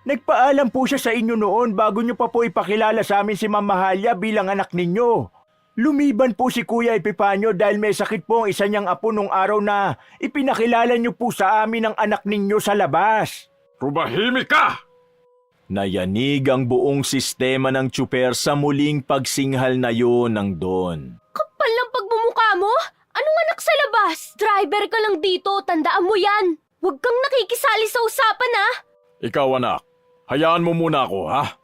Nagpaalam po siya sa inyo noon bago niyo pa po ipakilala sa amin si Ma'am Mahalya bilang anak ninyo. Lumiban po si Kuya Epifanio dahil may sakit po ang isa niyang apo nung araw na ipinakilala niyo po sa amin ang anak ninyo sa labas. Tumahimik ka! Nayanig ang buong sistema ng tsuper sa muling pagsinghal na yon ng Don. Kapal ng pagmumukha mo? Anong anak sa labas? Driver ka lang dito, tandaan mo yan. Huwag kang nakikisali sa usapan ha. Ikaw anak, hayaan mo muna ako ha?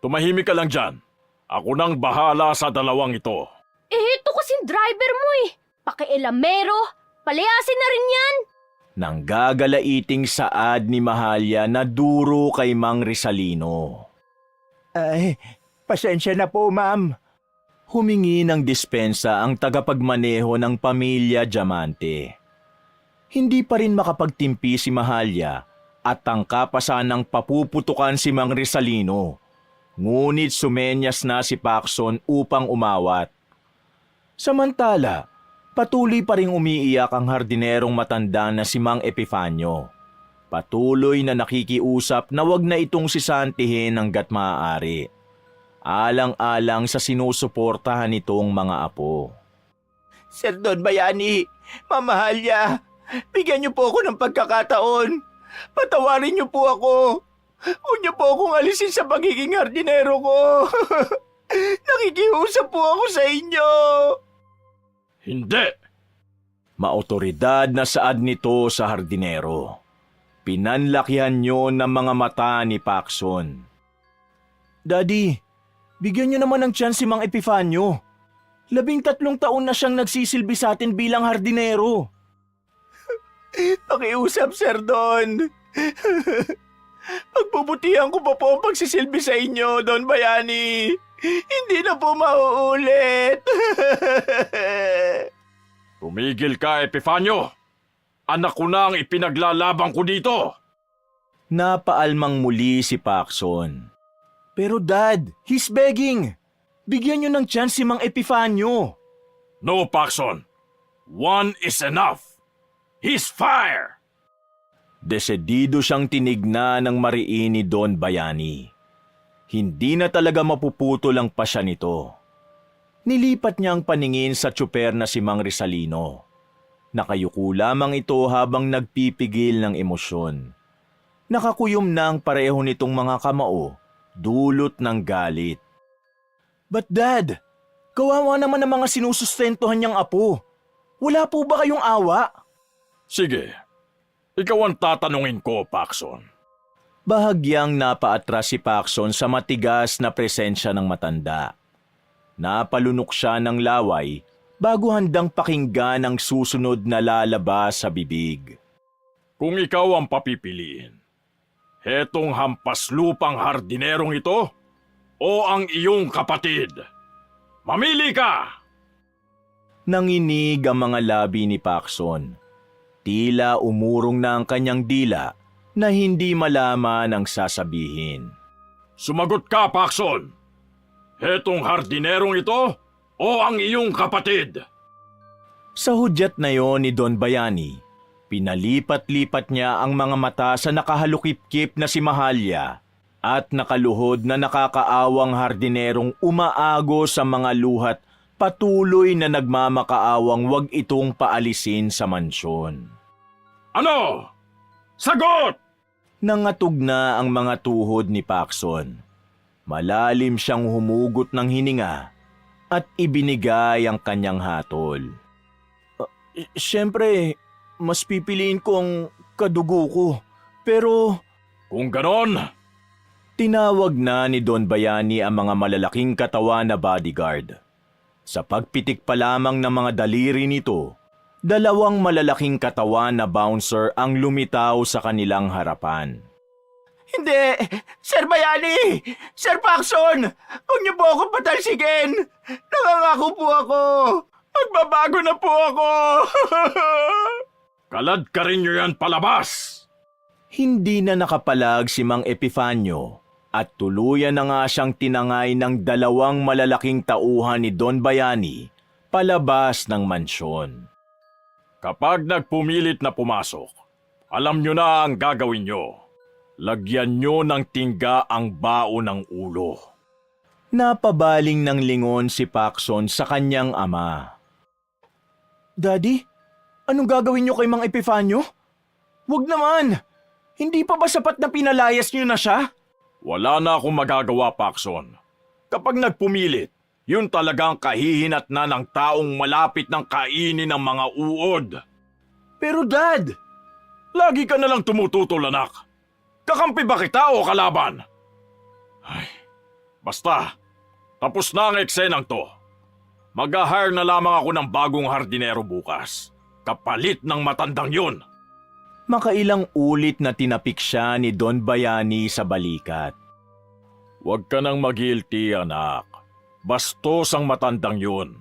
Tumahimik ka lang dyan. Ako nang bahala sa dalawang ito. Ito kasing driver mo eh. Pakialamero, palayasin na rin yan. Nang gagalaiting saad ni Mahalya na duro kay Mang Rizalino. Ay, pasensya na po ma'am. Humingi ng dispensa ang tagapagmaneho ng pamilya Diamante. Hindi pa rin makapagtimpi si Mahalya at tangka pa sanang papuputukan si Mang Rizalino. Ngunit sumenyas na si Pacson upang umawat. Samantala, patuloy pa ring umiiyak ang hardinerong matanda na si Mang Epifanio. Patuloy na nakikiusap na wag na itong sisantihin hanggat maaari. Alang-alang sa sinusuportahan nitong mga apo. Sir Don Bayani, Ma'am Mahalya, bigyan niyo po ako ng pagkakataon. Patawarin niyo po ako. Huwag niyo po akong alisin sa pagiging hardinero ko. Nakikiusap po ako sa inyo. Hindi! Maotoridad na saad nito sa hardinero. Pinanlakihan niyo ng mga mata ni Pacson. Daddy, bigyan niyo naman ng chance si Mang Epifanio. 13 taon na siyang nagsisilbi sa atin bilang hardinero. Pakiusap, Sir Don. Pagbubutihan ko pa po ang pagsisilbi sa inyo, Don Bayani. Hindi na po mauulit. Tumigil ka, Epifanio! Anak ko na ang ipinaglalaban ko dito! Napaalmang muli si Pacson. Pero Dad, he's begging. Bigyan niyo ng chance si Mang Epifanio. No, Pacson. One is enough. He's fire! Desedido siyang tinignan ng mariin ni Don Bayani. Hindi na talaga mapuputol ang pasya nito. Nilipat niya ang paningin sa tsuper na si Mang Rizalino. Nakayuko lamang ito habang nagpipigil ng emosyon. Nakakuyom na ang pareho nitong mga kamao, dulot ng galit. But Dad, kawawa naman ang mga sinusustentuhan niyang apo. Wala po ba kayong awa? Sige, ikaw ang tatanungin ko, Pacson. Bahagyang napaatras si Pacson sa matigas na presensya ng matanda. Napalunok siya ng laway bago handang pakinggan ang susunod na lalabas sa bibig. Kung ikaw ang papipiliin, hetong hampas lupang hardinerong ito o ang iyong kapatid? Mamili ka! Nanginig ang mga labi ni Paxson. Tila umurong na ang kanyang dila na hindi malaman ang sasabihin. Sumagot ka, Paxson! Hetong hardinerong ito o ang iyong kapatid? Sa hudyat na yon ni Don Bayani, pinalipat-lipat niya ang mga mata sa nakahalukip-kip na si Mahalya at nakaluhod na nakakaawang hardinerong umaago sa mga luhat, patuloy na nagmamakaawang wag itong paalisin sa mansyon. Ano? Sagot! Nangatog na ang mga tuhod ni Paxson. Malalim siyang humugot ng hininga at ibinigay ang kanyang hatol. Siyempre, mas pipiliin ko ang kadugo ko. Pero Kung ganon, tinawag na ni Don Bayani ang mga malalaking katawan na bodyguard. Sa pagpitik pa lamang ng mga daliri nito, 2 malalaking katawan na bouncer ang lumitaw sa kanilang harapan. Hindi! Sir Bayani! Sir Paxson! Huwag niyo po ako patalsigin! Nangangako po ako! Magbabago na po ako! kalad ka rin nyo yan palabas! Hindi na nakapalag si Mang Epifanio at tuluyan na nga siyang tinangay ng 2 malalaking tauhan ni Don Bayani palabas ng mansyon. Kapag nagpumilit na pumasok, alam nyo na ang gagawin nyo. Lagyan nyo ng tingga ang bao ng ulo. Napabaling ng lingon si Paxson sa kanyang ama. Daddy, anong gagawin niyo kay Mang Epifanio? Huwag naman! Hindi pa ba sapat na pinalayas niyo na siya? Wala na akong magagawa, Paxson. Kapag nagpumilit, yun talagang kahihinat na ng taong malapit ng kainin ng mga uod. Pero Dad, Lagi ka na lang tumututol, anak. Kakampi ba kita o kalaban? Ay, basta, tapos na ang eksenang to. Mag-hire na lamang ako ng bagong hardinero bukas. Kapalit ng matandang yun. makailang ulit na tinapik siya ni Don Bayani sa balikat. Huwag ka nang mag-guilty, anak. Bastos ang matandang yun.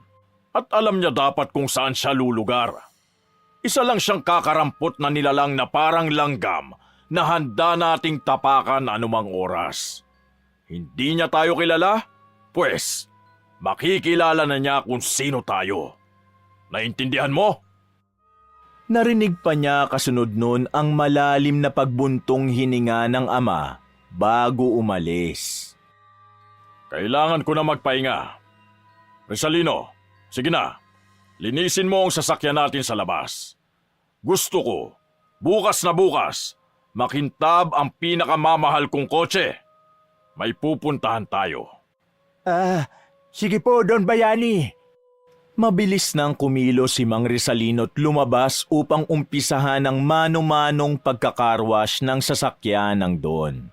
At alam niya dapat kung saan siya lulugar. Isa lang siyang kakarampot na nilalang na parang langgam na handa nating tapakan anumang oras. Hindi niya tayo kilala? Pues, makikilala na niya kung sino tayo. Naintindihan mo? Narinig pa niya kasunod nun ang malalim na pagbuntong hininga ng ama bago umalis. Kailangan ko na magpahinga. Rizalino, sige na. Linisin mo ang sasakyan natin sa labas. Gusto ko, bukas na bukas, makintab ang pinakamamahal kong kotse. May pupuntahan tayo. Sige po, Don Bayani. Mabilis nang kumilos si Mang Rizalino't lumabas upang umpisahan ang mano-manong pagkakarwash ng sasakyan ng Don.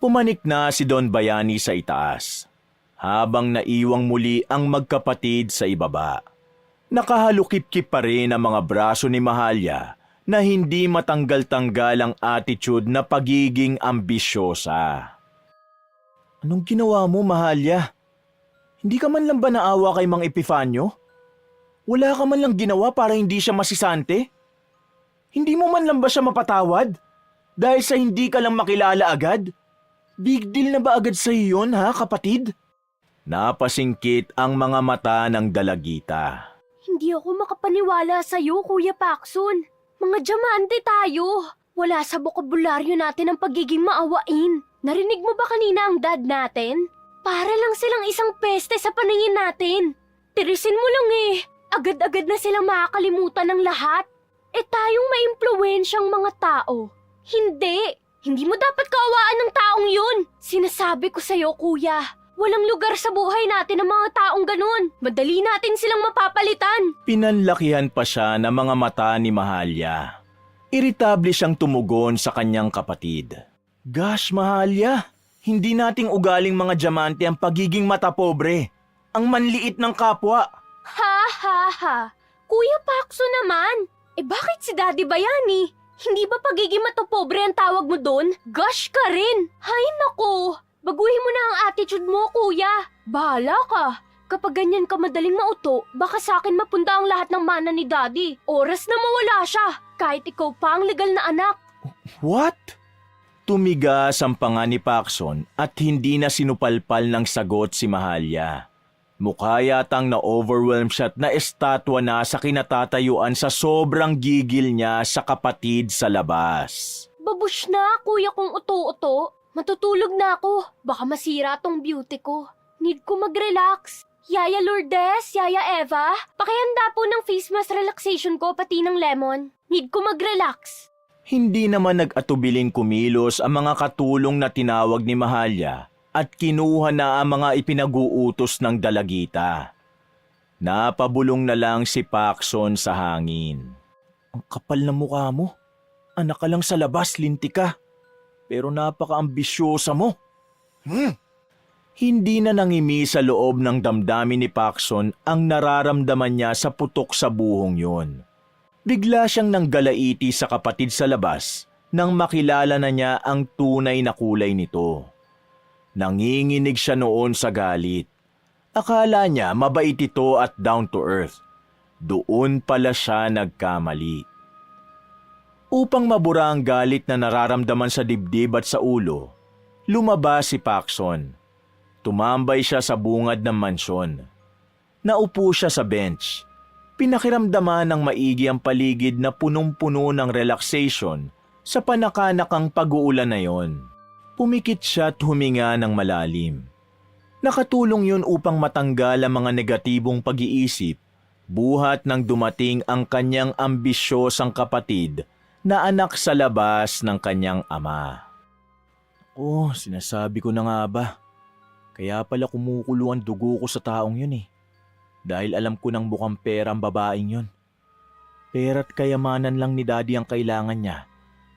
Pumanik na si Don Bayani sa itaas, habang naiwang muli ang magkapatid sa ibaba. Nakahalukip-kip pa rin ang mga braso ni Mahalya na hindi matanggal-tanggal ang attitude na pagiging ambisyosa. Anong ginawa mo, Mahalya? Hindi ka man lang ba naawa kay Mang Epifanio? Wala ka man lang ginawa para hindi siya masisante? Hindi mo man lang ba siya mapatawad? Dahil sa hindi ka lang makilala agad? Big deal na ba agad sa iyon, ha, kapatid? Napasingkit ang mga mata ng dalagita. Hindi ako makapaniwala sa'yo, Kuya Paxson. Mga diamante tayo. Wala sa bokabularyo natin ang pagiging maawain. Narinig mo ba kanina ang dad natin? Para lang silang isang peste sa paningin natin. Tirisin mo lang eh. Agad-agad na silang makakalimutan ng lahat. Eh tayong maimpluwensyang mga tao. Hindi. Hindi mo dapat kaawaan ng taong yun. Sinasabi ko sa'yo, kuya. Walang lugar sa buhay natin ang mga taong ganun. Madali natin silang mapapalitan. Pinanlakihan pa siya ng mga mata ni Mahalya. Iritable siyang tumugon sa kanyang kapatid. Gosh, Mahalya, hindi nating ugaling mga diamante ang pagiging mata pobre. Ang manliit ng kapwa. Ha ha ha. Kuya Pakso naman. Bakit si Daddy Bayani? Hindi ba pagiging matopobre ang tawag mo doon? Gosh ka rin. Hay nako. Baguhin mo na ang attitude mo, kuya. Bahala ka. Kapag ganyan ka madaling mauto, baka sa akin mapunta ang lahat ng mana ni Daddy. Oras na mawala siya. Kahit ikaw pa ang legal na anak. What? Tumigas ang panga ni Paxson at hindi na sinupalpal ng sagot si Mahalya. Mukha yatang na-overwhelm siya at na-estatwa na sa kinatatayuan sa sobrang gigil niya sa kapatid sa labas. Babush na, kuya kong uto-uto. Matutulog na ako. Baka masira tong beauty ko. Need ko mag-relax. Yaya Lourdes, Yaya Eva, pakihanda po ng face mask relaxation ko pati ng lemon. Need ko mag-relax. Hindi naman nag-atubiling kumilos ang mga katulong na tinawag ni Mahalya at kinuha na ang mga ipinag-uutos ng dalagita. Napabulong na lang si Paxson sa hangin. Ang kapal na mukha mo. Anak ka lang sa labas, linti ka. Pero napaka-ambisyosa mo. Hindi na nangimi sa loob ng damdamin ni Paxson ang nararamdaman niya sa putok sa buhong yun. Bigla siyang nanggalaiti sa kapatid sa labas nang makilala na niya ang tunay na kulay nito. Nanginginig siya noon sa galit. Akala niya mabait ito at down to earth. Doon pala siya nagkamali. Upang mabura ang galit na nararamdaman sa dibdib at sa ulo, lumabas si Paxson. Tumambay siya sa bungad ng mansyon. Naupo siya sa bench. Pinakiramdaman ng maigi ang paligid na punong-puno ng relaxation sa panakanakang pag-uulan na yon. Pumikit siya at huminga ng malalim. Nakatulong yun upang matanggal ang mga negatibong pag-iisip, buhat nang dumating ang kanyang ambisyosang kapatid na anak sa labas ng kanyang ama. Sinasabi ko na nga ba. Kaya pala kumukulo ang dugo ko sa taong yun eh. Dahil alam ko nang bukang pera ang babaeng yun. Pera't kayamanan lang ni Daddy ang kailangan niya.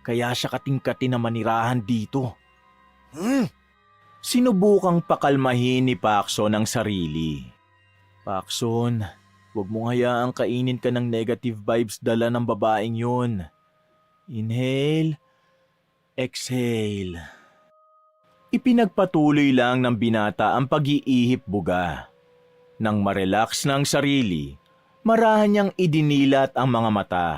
Kaya siya kating-kati na manirahan dito. Sinubukang pakalmahin ni Paxson ang sarili. Paxson, huwag mo hayaang kainin ka ng negative vibes dala ng babaeng yun. Inhale, exhale. Ipinagpatuloy lang ng binata ang pag-iihip buga. Nang marelax ng sarili, marahan niyang idinilat ang mga mata.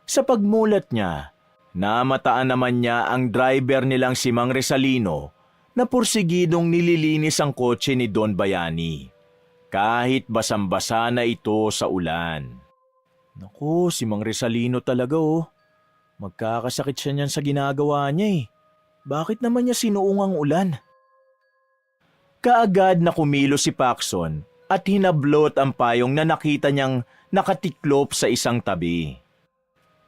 Sa pagmulat niya, namataan naman niya ang driver nilang si Mang Resalino na porsigidong nililinis ang kotse ni Don Bayani. Kahit basang-basa na ito sa ulan. Naku, si Mang Resalino talaga oh. Magkakasakit siya niyan sa ginagawa niya eh. Bakit naman niya sinuong ang ulan? Kaagad na kumilos si Paxson at hinablot ang payong na nakita niyang nakatiklop sa isang tabi.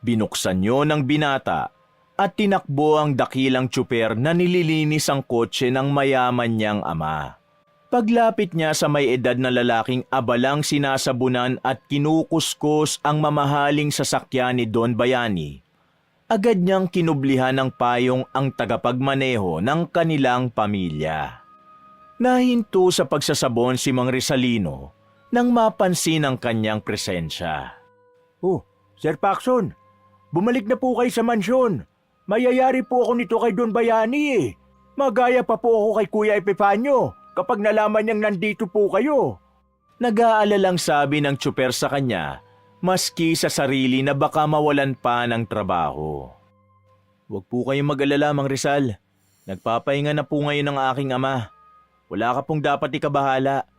Binuksan niyo ng binata at tinakbo ang dakilang tsuper na nililinis ang kotse ng mayaman niyang ama. Paglapit niya sa may edad na lalaking abalang sinasabunan at kinukuskus ang mamahaling sasakyan ni Don Bayani, agad niyang kinublihan ng payong ang tagapagmaneho ng kanilang pamilya. Nahinto sa pagsasabon si Mang Resalino nang mapansin ang kanyang presensya. Sir Paxson, bumalik na po kayo sa mansyon. Mayayari po ako nito kay Don Bayani eh. Magaya pa po ako kay Kuya Epifanio kapag nalaman niyang nandito po kayo. Nag-aalalang sabi ng tsuper sa kanya, maski sa sarili na baka mawalan pa ng trabaho. Huwag po kayong mag-alala, Mang Rizal. Nagpapahinga na po ngayon ang aking ama. Wala ka pong dapat ikabahala.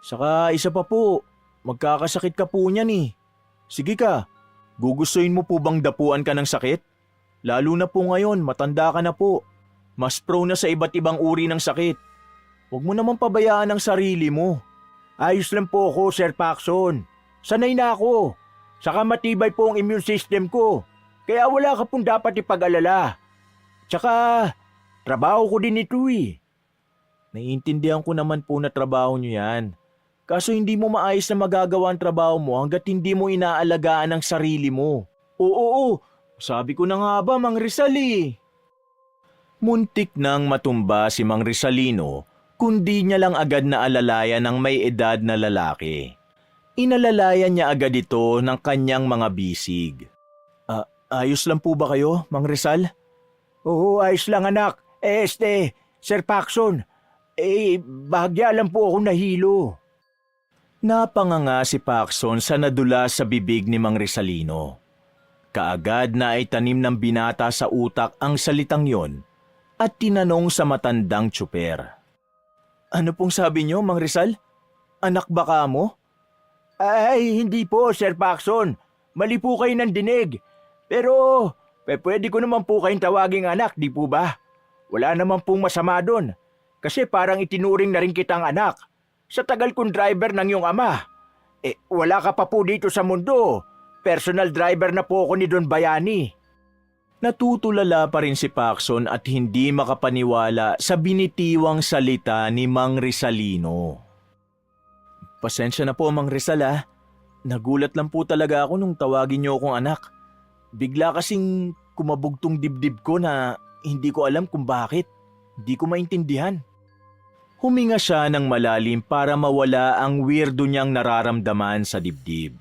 Saka isa pa po, magkakasakit ka po niyan eh. Sige ka, gugustuhin mo po bang dapuan ka ng sakit? Lalo na po ngayon, matanda ka na po. Mas prone na sa iba't ibang uri ng sakit. Huwag mo naman pabayaan ang sarili mo. Ayos lang po ako, Sir Paxson. Sanay na ako. Saka matibay po ang immune system ko. Kaya wala ka pong dapat ipag-alala. Tsaka, trabaho ko din ito eh. Naiintindihan ko naman po na trabaho nyo yan. Kaso hindi mo maayos na magagawa ang trabaho mo hanggat hindi mo inaalagaan ang sarili mo. Oo, sabi ko na nga ba, Mang Rizal eh. Muntik nang matumba si Mang Resalino kundi niya lang agad na alalayan ng may edad na lalaki. Inalalayan niya agad ito ng kanyang mga bisig. Ayos lang po ba kayo, Mang Rizal? Oo, ayos lang anak. Sir Paxson, bahagya lang po ako nahilo. Napanganga si Paxson sa nadula sa bibig ni Mang Rizalino. Kaagad na itanim ng binata sa utak ang salitang yon at tinanong sa matandang tsuper. Ano pong sabi niyo, Mang Rizal? Anak ba ka mo? Ay, hindi po, Sir Paxson. Mali po kayo ng dinig. Pero, pwede ko naman po kayong tawaging anak, di po ba? Wala naman pong masama doon. Kasi parang itinuring na rin kitang anak. Sa tagal kong driver ng iyong ama. Wala ka pa po dito sa mundo. Personal driver na po ako ni Don Bayani. Natutulala pa rin si Paxson at hindi makapaniwala sa binitiwang salita ni Mang Rizalino. Pasensya na po, Mang Rizal ah. Nagulat lang po talaga ako nung tawagin niyo akong anak. Bigla kasing kumabugtong dibdib ko na hindi ko alam kung bakit. Hindi ko maintindihan. Huminga siya ng malalim para mawala ang weirdo niyang nararamdaman sa dibdib.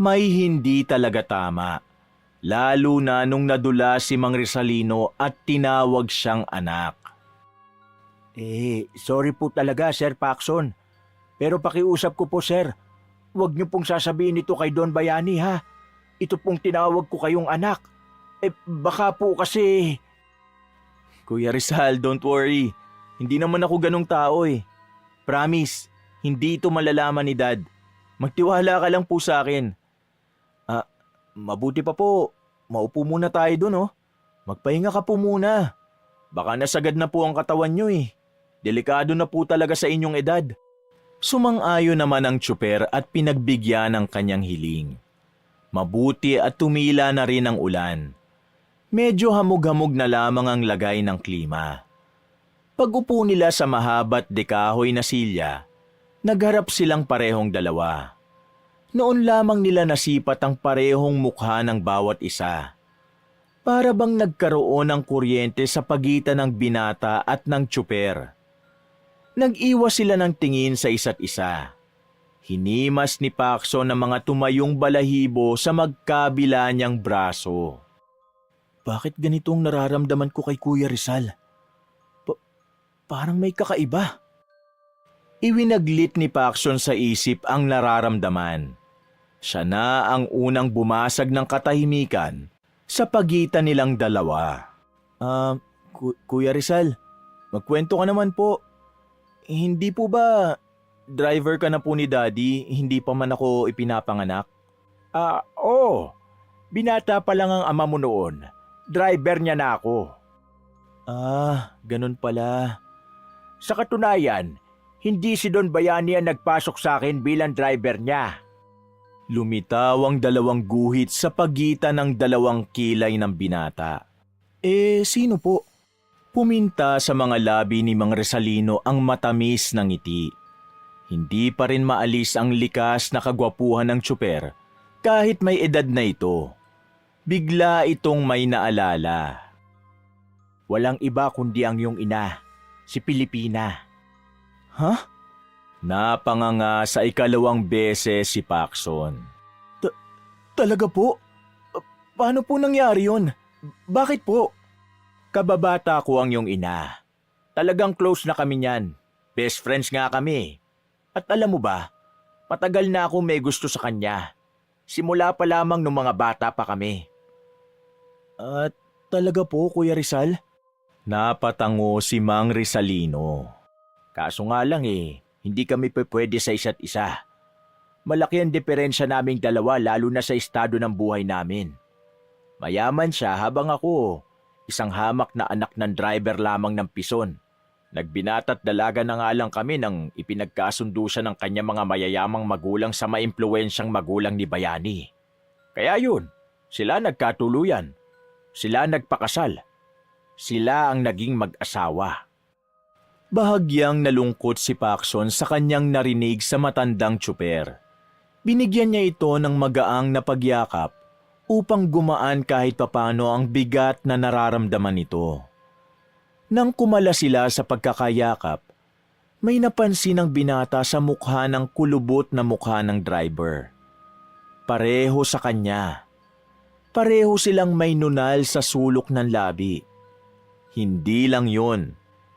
May hindi talaga tama. Lalo na nung nadula si Mang Rizalino at tinawag siyang anak. Sorry po talaga, Sir Paxson. Pero pakiusap ko po, sir. Huwag niyo pong sasabihin ito kay Don Bayani, ha? Ito pong tinawag ko kayong anak. Baka po kasi... Kuya Rizal, don't worry. Hindi naman ako ganong tao eh. Promise, hindi ito malalaman ni Dad. Magtiwala ka lang po sa akin. Mabuti pa po. Maupo muna tayo dun oh. Magpahinga ka po muna. Baka nasagad na po ang katawan nyo eh. Delikado na po talaga sa inyong edad. Sumang-ayon naman ang tsuper at pinagbigyan ng kanyang hiling. Mabuti at tumila na rin ang ulan. Medyo hamog-hamog na lamang ang lagay ng klima. Pag-upo nila sa mahaba't dekahoy na silya, nagharap silang parehong dalawa. Noon lamang nila nasipat ang parehong mukha ng bawat isa. Para bang nagkaroon ng kuryente sa pagitan ng binata at ng tsuper. Nag-iwas sila ng tingin sa isa't isa. Hinimas ni Paxson ng mga tumayong balahibo sa magkabila niyang braso. Bakit ganitong nararamdaman ko kay Kuya Rizal? Parang may kakaiba. Iwinaglit ni Paxson sa isip ang nararamdaman. Siya na ang unang bumasag ng katahimikan sa pagitan nilang dalawa. Kuya Rizal, magkwento ka naman po. Hindi po ba driver ka na po ni Daddy, hindi pa man ako ipinapanganak? Oo. Binata pa lang ang ama mo noon. Driver niya na ako. Ganun pala. Sa katunayan, hindi si Don Bayani ang nagpasok sa akin bilang driver niya. Lumitaw ang dalawang guhit sa pagitan ng dalawang kilay ng binata. Sino po? Puminta sa mga labi ni Mang Rizalino ang matamis na ngiti. Hindi pa rin maalis ang likas na kagwapuhan ng tsuper kahit may edad na ito. Bigla itong may naalala. Walang iba kundi ang iyong ina, si Pilipina. Ha? Napanganga sa ikalawang beses si Paxson. Talaga po? Paano po nangyari yun? Bakit po? Kababata ko ang iyong ina. Talagang close na kami niyan. Best friends nga kami. At alam mo ba, matagal na ako may gusto sa kanya. Simula pa lamang nung mga bata pa kami. At talaga po, Kuya Rizal? Napatango si Mang Rizalino. Kaso nga lang hindi kami pwede sa isa't isa. Malaki ang diferensya naming dalawa lalo na sa estado ng buhay namin. Mayaman siya habang ako, isang hamak na anak ng driver lamang ng pison. Nagbinata't dalaga na nga lang kami nang ipinagkasundo siya ng kanyang mga mayayamang magulang sa maimpluwensyang magulang ni Bayani. Kaya yun, sila nagkatuluyan. Sila nagpakasal. Sila ang naging mag-asawa. Bahagyang nalungkot si Paxson sa kanyang narinig sa matandang tsuper. Binigyan niya ito ng magaang na pagyakap upang gumaan kahit papano ang bigat na nararamdaman nito. Nang kumala sila sa pagkakayakap, May napansin ang binata sa mukha ng kulubot na mukha ng driver. Pareho sa kanya. Pareho silang may nunal sa sulok ng labi. Hindi lang yon,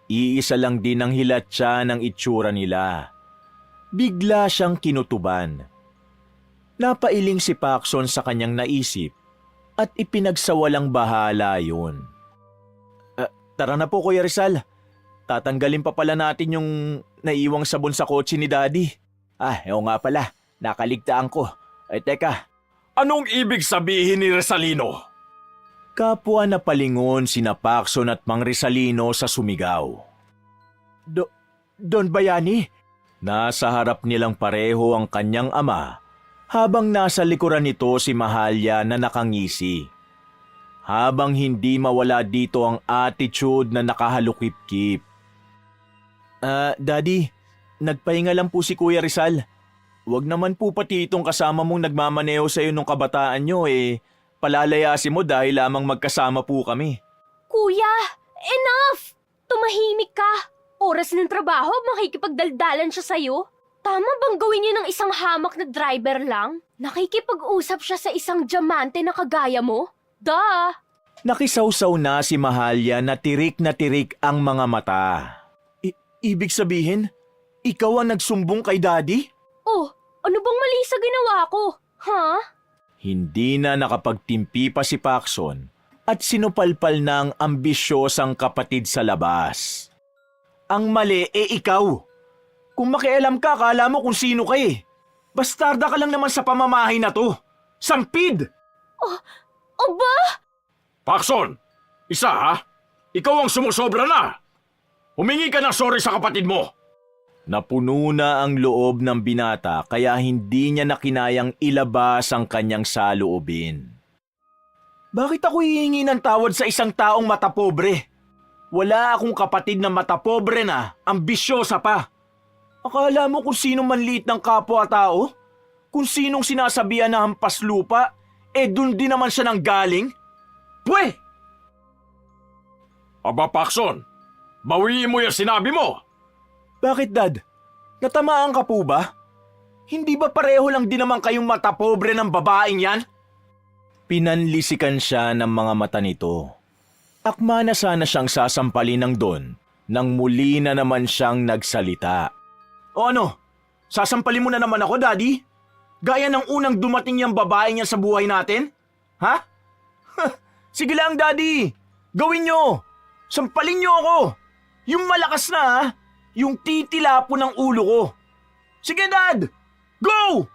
iisa lang din ang hilatsa ng itsura nila. Bigla siyang kinutuban. Napailing si Paxson sa kanyang naisip at ipinagsawalang bahala yun. Tara na po Kuya Rizal, tatanggalin pa pala natin yung naiwang sabon sa kotse ni Daddy. Oo nga pala, nakaligtaan ko. Teka, Anong ibig sabihin ni Rizalino? kapwa na palingon sina Paxson at Mang Rizalino sa sumigaw. Don Bayani, Nasa harap nilang pareho ang kanyang ama habang nasa likuran nito si Mahalya na nakangisi. Habang hindi mawala dito ang attitude na nakahalukip-kip. Daddy, nagpahinga lang po si Kuya Rizal. Huwag naman po pati itong kasama mong nagmamaneho sa'yo nung kabataan nyo palalayasin mo dahil lamang magkasama po kami. Kuya, enough! Tumahimik ka. Oras ng trabaho, makikipagdaldalan siya sa'yo. Tama bang gawin niyo ng isang hamak na driver lang? Nakikipag-usap siya sa isang diamante na kagaya mo? Duh! Nakisawsaw na si Mahalya na tirik ang mga mata. Ibig sabihin, ikaw ang nagsumbong kay Daddy? Oh, ano bang mali sa ginawa ko? Ha? Hindi na nakapagtimpi pa si Paxson at sinupalpal ng ambisyosang kapatid sa labas. Ang mali ikaw. Kung makialam ka, akala mo kung sino ka Bastarda ka lang naman sa pamamahay na to. Sampid! Aba? Paxson, isa ha? Ikaw ang sumusobra na. Humingi ka ng sorry sa kapatid mo. Napuno na ang loob ng binata kaya hindi niya nakinayang ilabas ang kanyang saloobin. Bakit ako hihingi ng tawad sa isang taong matapobre? Wala akong kapatid na matapobre na, ambisyosa pa. Akala mo kung sinong manliit ng kapwa-tao? Kung sinong sinasabihan na hampas lupa, dun din naman siya nang galing? Pwe! Aba Paxson, bawiin mo yung sinabi mo. Bakit Dad? Natamaan ka po ba? Hindi ba pareho lang din naman kayong matapobre ng babaeng yan? Pinanlisikan siya ng mga mata nito. Akma na sana siyang sasampalin ng Don nang muli na naman siyang nagsalita. O ano? Sasampalin mo na naman ako, Daddy? Gaya ng unang dumating yung babae niya sa buhay natin? Ha? Sige lang, Daddy. Gawin nyo. Sampalin nyo ako. Yung malakas na, ha? Yung titilapo ng ulo ko. Sige, Dad! Go!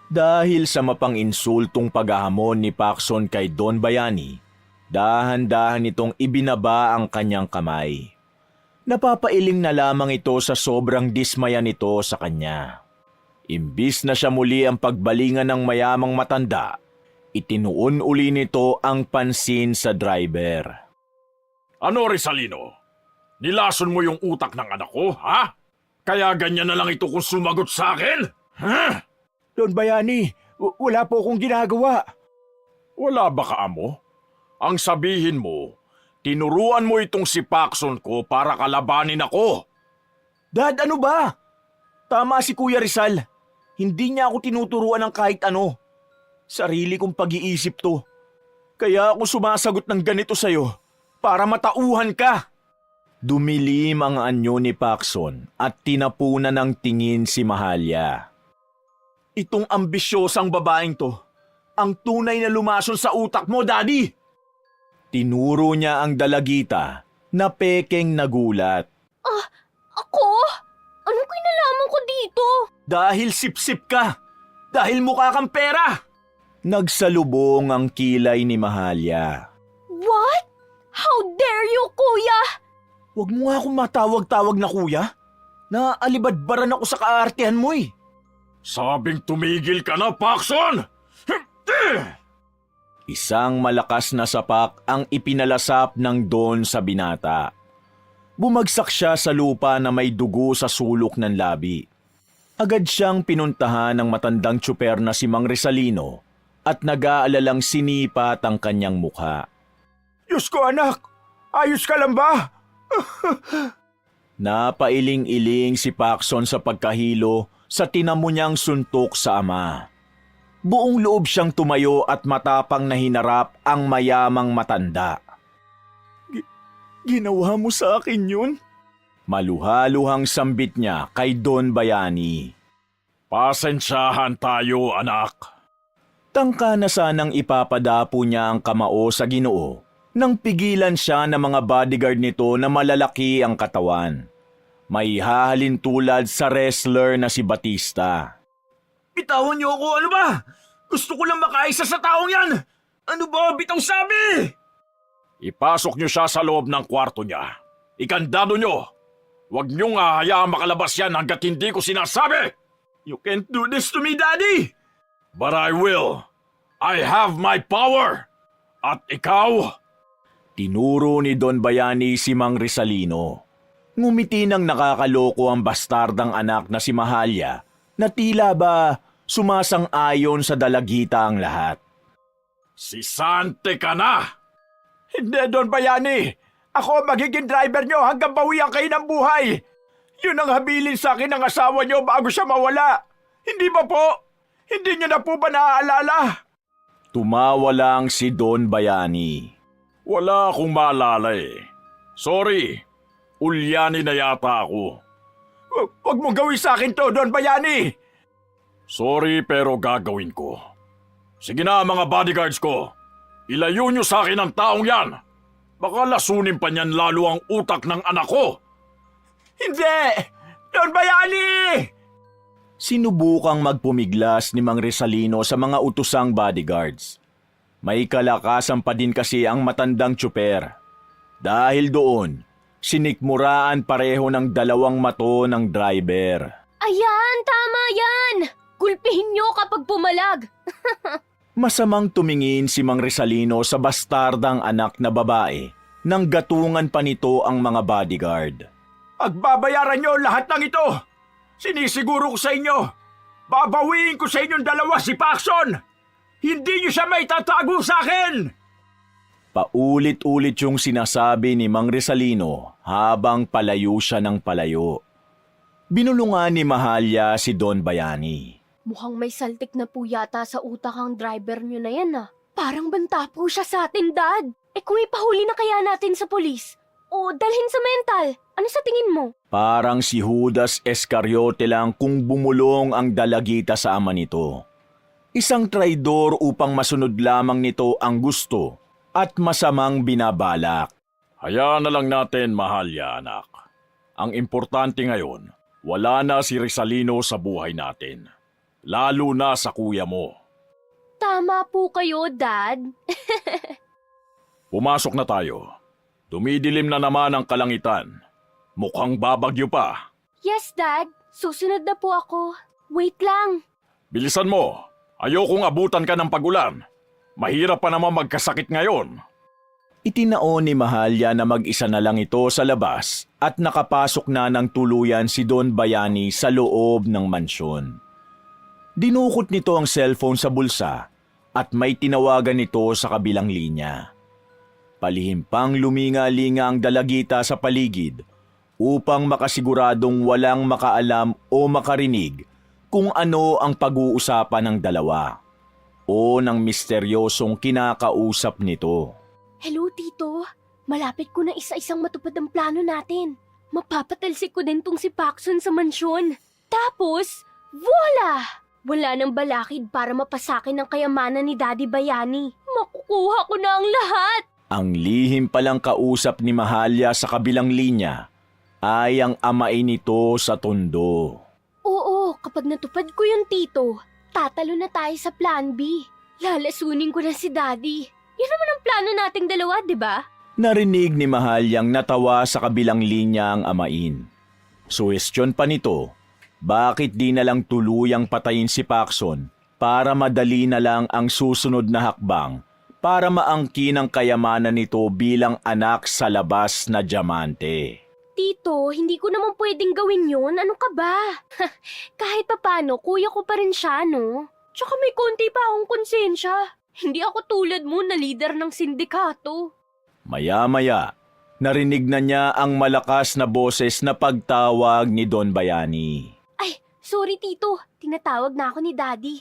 Dahil sa mapang insultong paghahamon ni Paxson kay Don Bayani, dahan-dahan itong ibinaba ang kanyang kamay. Napapailing na lamang ito sa sobrang dismaya nito sa kanya. Imbis na siya muli ang pagbalingan ng mayamang matanda, itinuon uli nito ang pansin sa driver. Ano Rizalino? Nilason mo yung utak ng anak ko, ha? Kaya ganyan na lang ito kung sumagot sa akin? Ha? Don Bayani, wala po akong ginagawa. Wala ba ka amo? Ang sabihin mo, tinuruan mo itong si Paxson ko para kalabanin ako. Dad, ano ba? Tama si Kuya Rizal. Hindi niya ako tinuturuan ng kahit ano. Sarili kong pag-iisip to. Kaya ako sumasagot ng ganito sa'yo para matauhan ka. Dumilim ang anyo ni Paxson at tinapunan ng tingin si Mahalya. Itong ambisyosang babaeng to, ang tunay na lumason sa utak mo, Daddy! Tinuro niya ang dalagita na pekeng nagulat. Ako? Anong kinalaman ko dito? Dahil sip-sip ka! Dahil mukha kang pera! Nagsalubong ang kilay ni Mahalya. What? How dare you, kuya? Huwag mo nga akong matawag-tawag na kuya. Naalibadbaran ako sa kaartehan mo Sabing tumigil ka na, Paxson! Isang malakas na sapak ang ipinalasap ng Don sa binata. Bumagsak siya sa lupa na may dugo sa sulok ng labi. Agad siyang pinuntahan ng matandang tsuper na si Mang Rizalino at nag-aalalang sinipat ang kanyang mukha. Diyos ko anak, ayos ka lang ba? Napailing-iling si Paxson sa pagkahilo sa tinamo niyang suntok sa ama. Buong loob siyang tumayo at matapang na hinarap ang mayamang matanda. Ginawa mo sa akin yun? Maluhaluhang sambit niya kay Don Bayani. Pasensyahan tayo, anak. Tangka na sanang ipapadapo niya ang kamao sa Ginoo nang pigilan siya ng mga bodyguard nito na malalaki ang katawan. May hahalin tulad sa wrestler na si Batista. Bitawan niyo ako, ano ba? Gusto ko lang makaisa sa taong yan! Ano ba, bitaw sabi? Ipasok niyo siya sa loob ng kwarto niya. Ikandado niyo. Huwag niyong hahayaang makalabas yan hanggat hindi ko sinasabi. You can't do this to me, Daddy! But I will. I have my power. At ikaw? Tinuro ni Don Bayani si Mang Rizalino. Ngumiti ng nakakaloko ang bastardang anak na si Mahalya na tila ba sumasang-ayon sa dalagita ang lahat. Sisante ka na! Hindi, Don Bayani. Ako magiging driver nyo hanggang bawian kayo ng buhay. Yun ang habilin sa akin ng asawa nyo bago siya mawala. Hindi ba po? Hindi nyo na po ba naaalala? Tumawa lang si Don Bayani. Wala akong maalala eh. Sorry. Ulyani na yata ako. Huwag mo gawin sa akin to, Don Bayani. Sorry pero gagawin ko. Sige na mga bodyguards ko. Ilayo niyo sa akin ang taong yan. Baka lasunin pa niyan lalo ang utak ng anak ko. Hindi! Don Bayani! Sinubukang magpumiglas ni Mang Rizalino sa mga utusang bodyguards. May kalakasan pa din kasi ang matandang tsuper. Dahil doon, sinikmuraan pareho ng dalawang mato ng driver. Ayan, tama yan! Gulpihin niyo kapag pumalag. Masamang tumingin si Mang Rizalino sa bastardang anak na babae nang gatungan pa nito ang mga bodyguard. Pagbabayaran nyo lahat ng ito! Sinisiguro ko sa inyo! Babawiin ko sa inyong dalawa si Paxson! Hindi nyo siya may tatago sa akin! Paulit-ulit yung sinasabi ni Mang Rizalino habang palayo siya ng palayo. Binulungan ni Mahalya si Don Bayani. Mukhang may saltik na po yata sa utak ang driver niyo na yan ah. Parang banta po siya sa atin, Dad. Kung ipahuli na kaya natin sa polis o dalhin sa mental, ano sa tingin mo? Parang si Judas Iscariote lang kung bumulong ang dalagita sa ama nito. Isang traidor upang masunod lamang nito ang gusto at masamang binabalak. Hayaan na lang natin, Mahalya, anak. Ang importante ngayon, wala na si Rizalino sa buhay natin. Lalo na sa kuya mo. Tama po kayo, Dad. Pumasok na tayo. Dumidilim na naman ang kalangitan. Mukhang babagyo pa. Yes, Dad. Susunod na po ako. Wait lang. Bilisan mo. Ayokong abutan ka ng pagulan. Mahirap pa naman magkasakit ngayon. Itinaon ni Mahalya na mag-isa na lang ito sa labas at nakapasok na ng tuluyan si Don Bayani sa loob ng mansyon. Dinukot nito ang cellphone sa bulsa at may tinawagan nito sa kabilang linya. Palihimpang luminga-linga ang dalagita sa paligid upang makasiguradong walang makaalam o makarinig kung ano ang pag-uusapan ng dalawa o ng misteryosong kinakausap nito. Hello, Tito. Malapit ko na isa-isang matupad ang plano natin. Mapapatalsik ko din tong si Paxson sa mansyon. Tapos, voila! Wala nang balakid para mapasakin ang kayamanan ni Daddy Bayani. Makukuha ko na ang lahat! Ang lihim palang kausap ni Mahalya sa kabilang linya ay ang amain nito sa tondo. Oo, kapag natupad ko yung Tito, tatalo na tayo sa Plan B. Lalasunin ko na si Daddy. Yan naman ang plano nating dalawa, di ba? Narinig ni Mahalyang natawa sa kabilang linya ang amain. Suwestyon pa nito, bakit di na lang tuluyang patayin si Paxson para madali na lang ang susunod na hakbang para maangkin ang kayamanan nito bilang anak sa labas na diamante. Tito, hindi ko naman pwedeng gawin yun. Ano ka ba? Kahit papano, kuya ko pa rin siya, no? Tsaka may konti pa akong konsensya. Hindi ako tulad mo na leader ng sindikato. Maya-maya, Narinig na niya ang malakas na boses na pagtawag ni Don Bayani. Ay, sorry tito. Tinatawag na ako ni Daddy.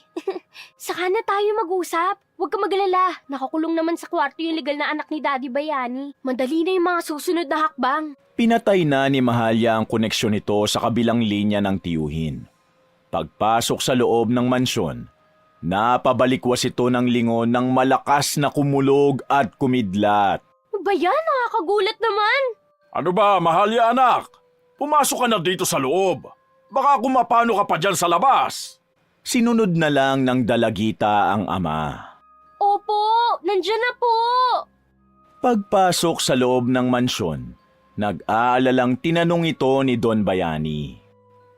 Saka na tayo mag-usap. Huwag ka magalala. Nakakulong naman sa kwarto yung legal na anak ni Daddy Bayani. Madali na yung mga susunod na hakbang. Pinatay na ni Mahalya ang koneksyon nito sa kabilang linya ng tiyuhin. Pagpasok sa loob ng mansyon, napabalikwas ito ng lingon ng malakas na kumulog at kumidlat. Ano ba yan? Nakakagulat naman. Ano ba, Mahalya anak? Pumasok ka na dito sa loob. Baka kumapano ka pa dyan sa labas. Sinunod na lang ng dalagita ang ama. Opo, nandyan na po. Pagpasok sa loob ng mansyon, nag-aalalang tinanong ito ni Don Bayani.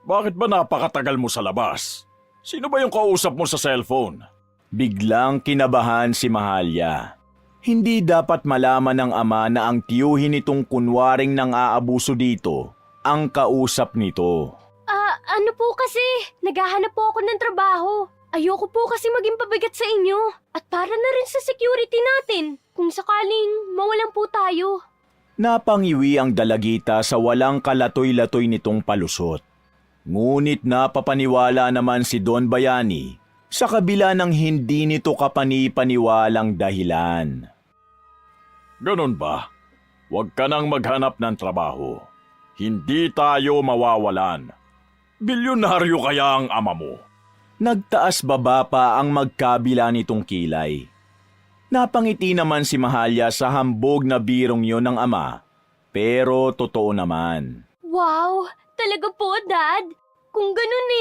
Bakit ba napakatagal mo sa labas? Sino ba yung kausap mo sa cellphone? Biglang kinabahan si Mahalya. Hindi dapat malaman ng ama na ang tiyuhin nitong kunwaring nang aabuso dito ang kausap nito. Ano po kasi? Naghahanap po ako ng trabaho. Ayoko po kasi maging pabigat sa inyo. At para na rin sa security natin. Kung sakaling mawalan po tayo. Napangiwi ang dalagita sa walang kalatoy-latoy nitong palusot. Ngunit napapaniwala naman si Don Bayani sa kabila ng hindi nito kapani-paniwalang dahilan. Ganun ba? Huwag ka nang maghanap ng trabaho. Hindi tayo mawawalan. Bilyonaryo kaya ang ama mo. Nagtaas baba pa ang magkabila nitong kilay. Napangiti naman si Mahalya sa hambog na birong yon ng ama, pero totoo naman. Wow, talaga po, Dad. Kung ganun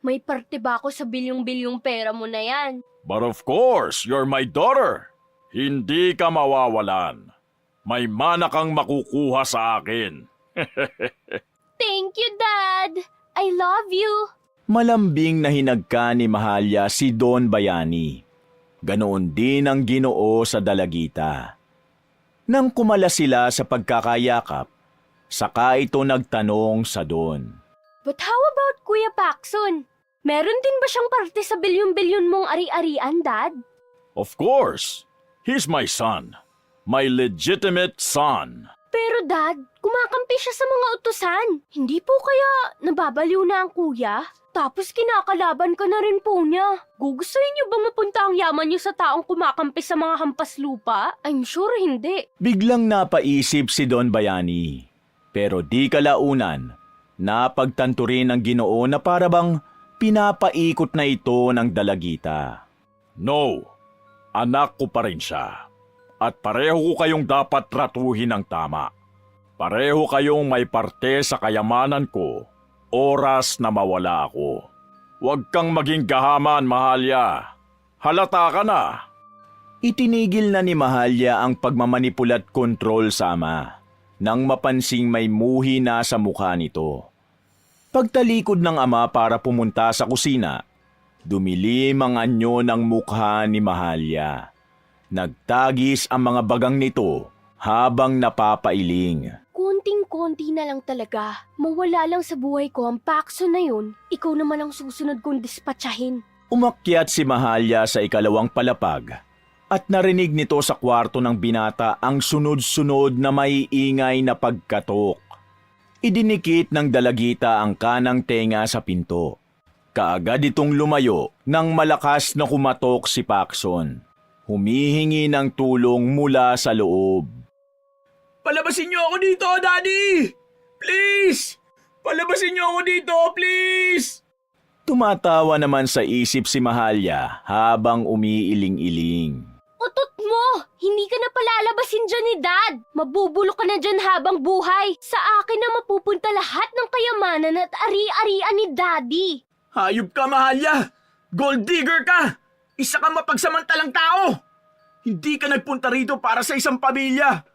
may parte ba ako sa bilyong-bilyong pera mo na yan? But of course, you're my daughter. Hindi ka mawawalan. May mana kang makukuha sa akin. Thank you, Dad. I love you. Malambing na hinagka ni Mahalya si Don Bayani. Ganoon din ang Ginoo sa dalagita. Nang kumala sila sa pagkakayakap, saka ito nagtanong sa Don. But how about Kuya Paxson? Meron din ba siyang parte sa bilyon-bilyon mong ari-arian, Dad? Of course. He's my son. My legitimate son. Pero Dad, kumakampi siya sa mga utusan. Hindi po kaya nababaliw na ang kuya? Tapos kinakalaban ka na rin po niya. Gugustuhin niyo bang mapunta ang yaman niyo sa taong kumakampi sa mga hampas lupa? I'm sure hindi. Biglang napaisip si Don Bayani. Pero di kalaunan, napagtanto rin ng Ginoo na parabang pinapaikot na ito ng dalagita. No, anak ko pa rin siya. At pareho ko kayong dapat tratuhin ng tama. Pareho kayong may parte sa kayamanan ko, oras na mawala ako. Huwag kang maging gahaman, Mahalya. Halata ka na. Itinigil na ni Mahalya ang pagmamanipulat kontrol sa ama, nang mapansing may muhi na sa mukha nito. Pagtalikod ng ama para pumunta sa kusina, dumilim ang anyo ng mukha ni Mahalya. Nagtagis ang mga bagang nito habang napapailing. Konting-konti na lang talaga. Mawala lang sa buhay ko ang Paxson na yun. Ikaw naman ang susunod kong dispatchahin. Umakyat si Mahalya sa ikalawang palapag at narinig nito sa kwarto ng binata ang sunod-sunod na maiingay na pagkatok. Idinikit ng dalagita ang kanang tenga sa pinto. Kaagad itong lumayo nang malakas na kumatok si Paxson. Humihingi ng tulong mula sa loob. Palabasin niyo ako dito, Daddy! Please! Palabasin niyo ako dito, please! Tumatawa naman sa isip si Mahalya habang umiiling-iling. Utot mo! Hindi ka na palalabasin dyan ni Dad! Mabubulok ka na dyan habang buhay! Sa akin na mapupunta lahat ng kayamanan at ari-arian ni Daddy! Hayop ka, Mahalya! Gold digger ka! Isa kang mapagsamantalang tao! Hindi ka nagpunta rito para sa isang pamilya.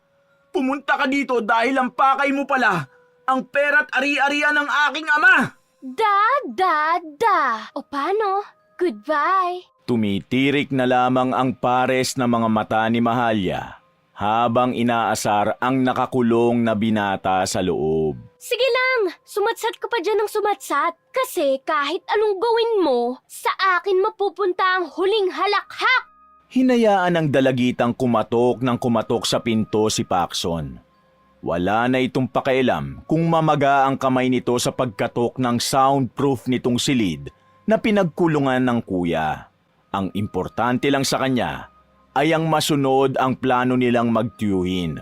Pumunta ka dito dahil ang pakay mo pala ang pera't ari-arian ng aking ama! Da! O paano? Goodbye! Tumitirik na lamang ang pares na mga mata ni Mahalya habang inaasar ang nakakulong na binata sa loob. Sige lang! Sumatsat ka pa dyan ng sumatsat. Kasi kahit anong gawin mo, sa akin mapupunta ang huling halakhak! Hinayaan ng dalagitang kumatok ng kumatok sa pinto si Paxson. Wala na itong pakialam kung mamaga ang kamay nito sa pagkatok ng soundproof nitong silid na pinagkulungan ng kuya. Ang importante lang sa kanya ay ang masunod ang plano nilang magtiyuhin.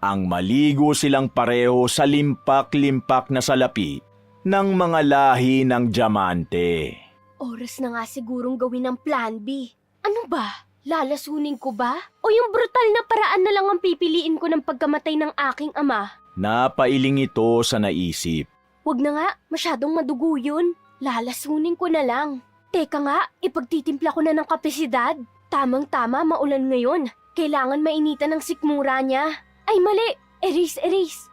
Ang maligo silang pareho sa limpak-limpak na salapi ng mga lahi ng diamante. Oras na nga sigurong gawin ang plan B. Ano ba? Lalasunin ko ba? O yung brutal na paraan na lang ang pipiliin ko ng pagkamatay ng aking ama? Napailing ito sa naisip. Wag na nga, masyadong madugo yun. Lalasunin ko na lang. Teka nga, ipagtitimpla ko na ng kape si Dad. Tamang-tama, maulan ngayon. Kailangan mainitan ng sikmura niya. Ay mali, erase.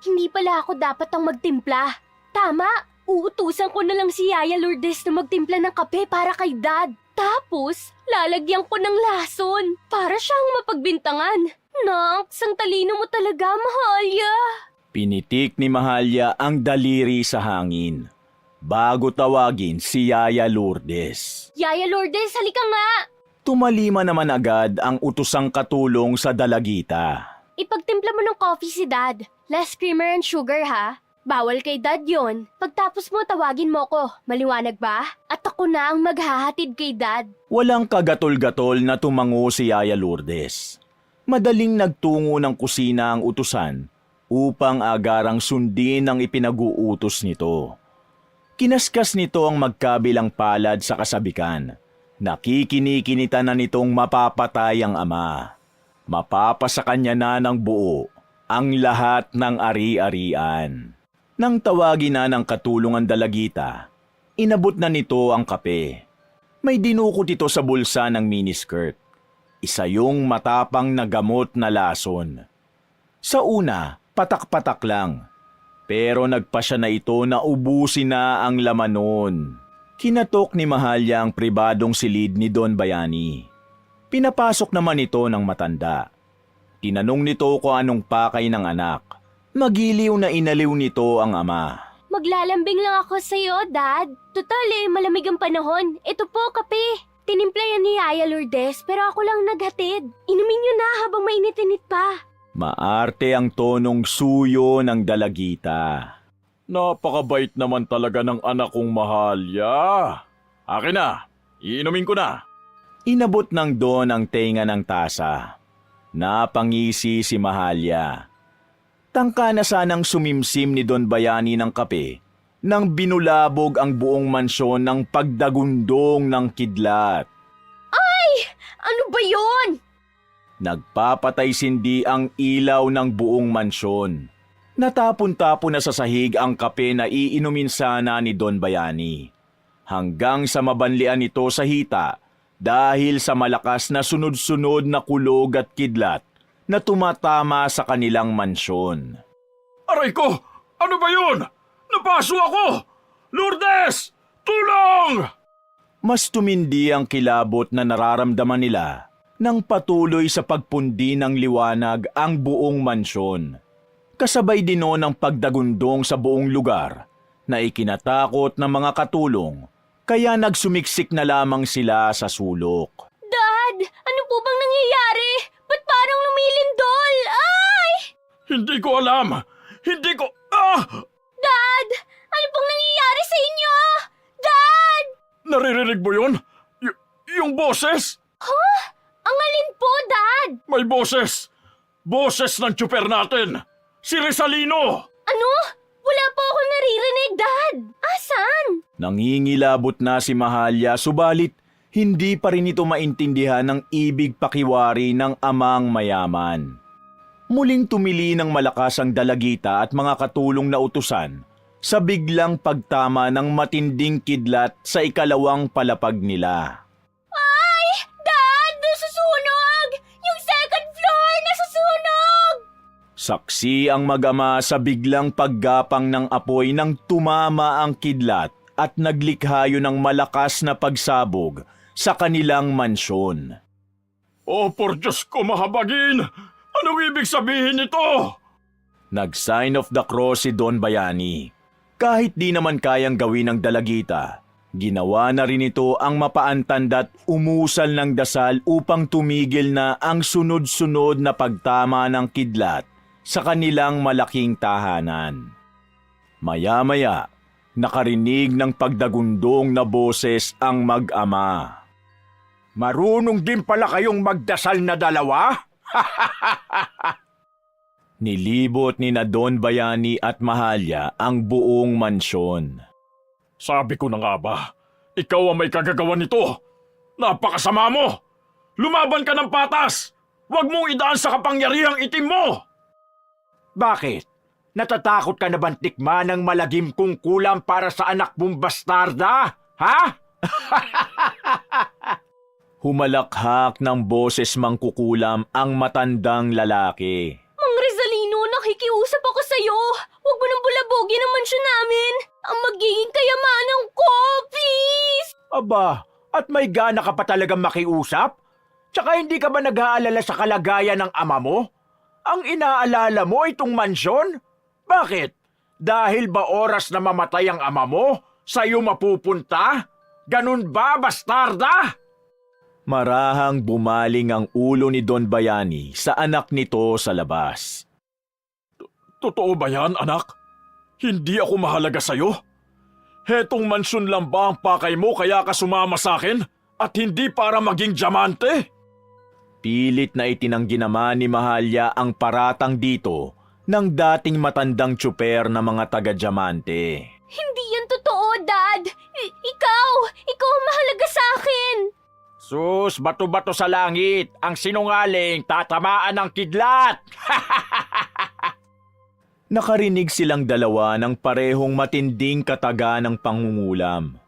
Hindi pala ako dapat ang magtimpla. Tama, uutusan ko na lang si Yaya Lourdes na magtimpla ng kape para kay Dad. Tapos, lalagyan ko ng lason para siyang mapagbintangan. Naks, ang talino mo talaga, Mahalya. Pinitik ni Mahalya ang daliri sa hangin bago tawagin si Yaya Lourdes. Yaya Lourdes, halika nga. Tumalima naman agad ang utusang katulong sa dalagita. Ipagtimpla mo ng coffee si Dad. Less creamer and sugar ha. Bawal kay Dad yon. Pagtapos mo, tawagin mo ko. Maliwanag ba? At ako na ang maghahatid kay Dad. Walang kagatol-gatol na tumango si Yaya Lourdes. Madaling nagtungo ng kusina ang utusan upang agarang sundin ang ipinag-uutos nito. Kinaskas nito ang magkabilang palad sa kasabikan. Nakikinikinita na nitong mapapatay ang ama. Mapapasa kanya na ng buo ang lahat ng ari-arian. Nang tawagin na ng katulong ang dalagita, inabot na nito ang kape. May dinukot ito sa bulsa ng miniskirt. Isa yung matapang na gamot na lason. Sa una, patak-patak lang. Pero nagpasya na ito na ubusin na ang laman nun. Kinatok ni Mahalya ang pribadong silid ni Don Bayani. Pinapasok naman ito ng matanda. Tinanong nito kung anong pakay ng anak. Magiliw na inaliw nito ang ama. Maglalambing lang ako sa'yo, Dad. Total malamig ang panahon. Ito po, kape. Tinimpla yan ni Yaya Lourdes pero ako lang naghatid. Inumin niyo na habang mainit-init pa. Maarte ang tonong suyo ng dalagita. Napakabait naman talaga ng anak kong Mahalya. Akin na, iinumin ko na. Inabot ng Don ang tenga ng tasa. Napangisi si Mahalya. Tangka na sanang sumimsim ni Don Bayani ng kape nang binulabog ang buong mansyon ng pagdagundong ng kidlat. Ano ba yon? Nagpapatay sindi ang ilaw ng buong mansyon. Natapon-tapon na sa sahig ang kape na iinumin sana ni Don Bayani. Hanggang sa mabanlian ito sa hita dahil sa malakas na sunod-sunod na kulog at kidlat na tumatama sa kanilang mansyon. Aray ko! Ano ba yun? Napaso ako! Lourdes! Tulong! Mas tumindi ang kilabot na nararamdaman nila nang patuloy sa pagpundi ng liwanag ang buong mansyon. Kasabay din noon ang pagdagundong sa buong lugar na ikinatakot ng mga katulong kaya nagsumiksik na lamang sila sa sulok. Dad, ano po bang nangyayari? Ba't parang lumilindol? Ay! Hindi ko alam! Hindi ko... Dad! Ano pong nangyayari sa inyo? Dad! Naririnig mo yun? Yung boses? Ang alin po, Dad? May boses! Boses ng tsuper natin! Si Rizalino! Ano? Wala po akong naririnig, Dad. Asan? Nangingilabot na si Mahalya subalit hindi pa rin ito maintindihan ng ibig pakiwari ng amang mayaman. Muling tumili ng malakas ang dalagita at mga katulong na utusan sa biglang pagtama ng matinding kidlat sa ikalawang palapag nila. Ay! Dad! Nasusunog! Yung second floor nasusunog! Saksi ang mag-ama sa biglang paggapang ng apoy nang tumama ang kidlat at naglikhayo ng malakas na pagsabog sa kanilang mansyon. Oh, por Diyos ko, mahabagin! Anong ibig sabihin nito? Nag-sign of the cross si Don Bayani. Kahit di naman kayang gawin ng dalagita, ginawa na rin ito ang mapaantanda't umusal ng dasal upang tumigil na ang sunod-sunod na pagtama ng kidlat sa kanilang malaking tahanan. Maya-maya, nakarinig ng pagdagundong na boses ang mag-ama. Marunong din pala kayong magdasal na dalawa? Nilibot ni na Don Bayani at Mahalya ang buong mansyon. Sabi ko na nga ba, ikaw ang may kagagawa nito. Napakasama mo! Lumaban ka ng patas! Huwag mong idaan sa kapangyarihang itim mo! Bakit? Natatakot ka na bang tikman ng malagim kong kulam para sa anak mong bastarda? Ha? Humalakhak ng boses mangkukulam ang matandang lalaki. Mang Rizalino, nakikiusap ako sa'yo. Huwag mo nang bulabogin ang mansyon namin. Ang magiging kayamanan ko, please! Aba, at may gana ka pa talagang makiusap? Tsaka hindi ka ba nag-aalala sa kalagayan ng ama mo? Ang inaalala mo itong mansyon? Bakit? Dahil ba oras na mamatay ang ama mo, sa'yo mapupunta? Ganun ba, bastarda? Marahang bumaling ang ulo ni Don Bayani sa anak nito sa labas. Totoo ba yan, anak? Hindi ako mahalaga sa'yo? Hetong mansyon lang ba ang pakay mo kaya ka sumama sa akin? At hindi para maging diamante? Pilit na itinanggi naman ni Mahalya ang paratang dito ng dating matandang tsuper na mga taga-diamante. Hindi yan totoo, Dad! Ikaw ang mahalaga sa akin! Sus, bato-bato sa langit, ang sinungaling tatamaan ng kidlat! Nakarinig silang dalawa ng parehong matinding kataga ng pangungulam.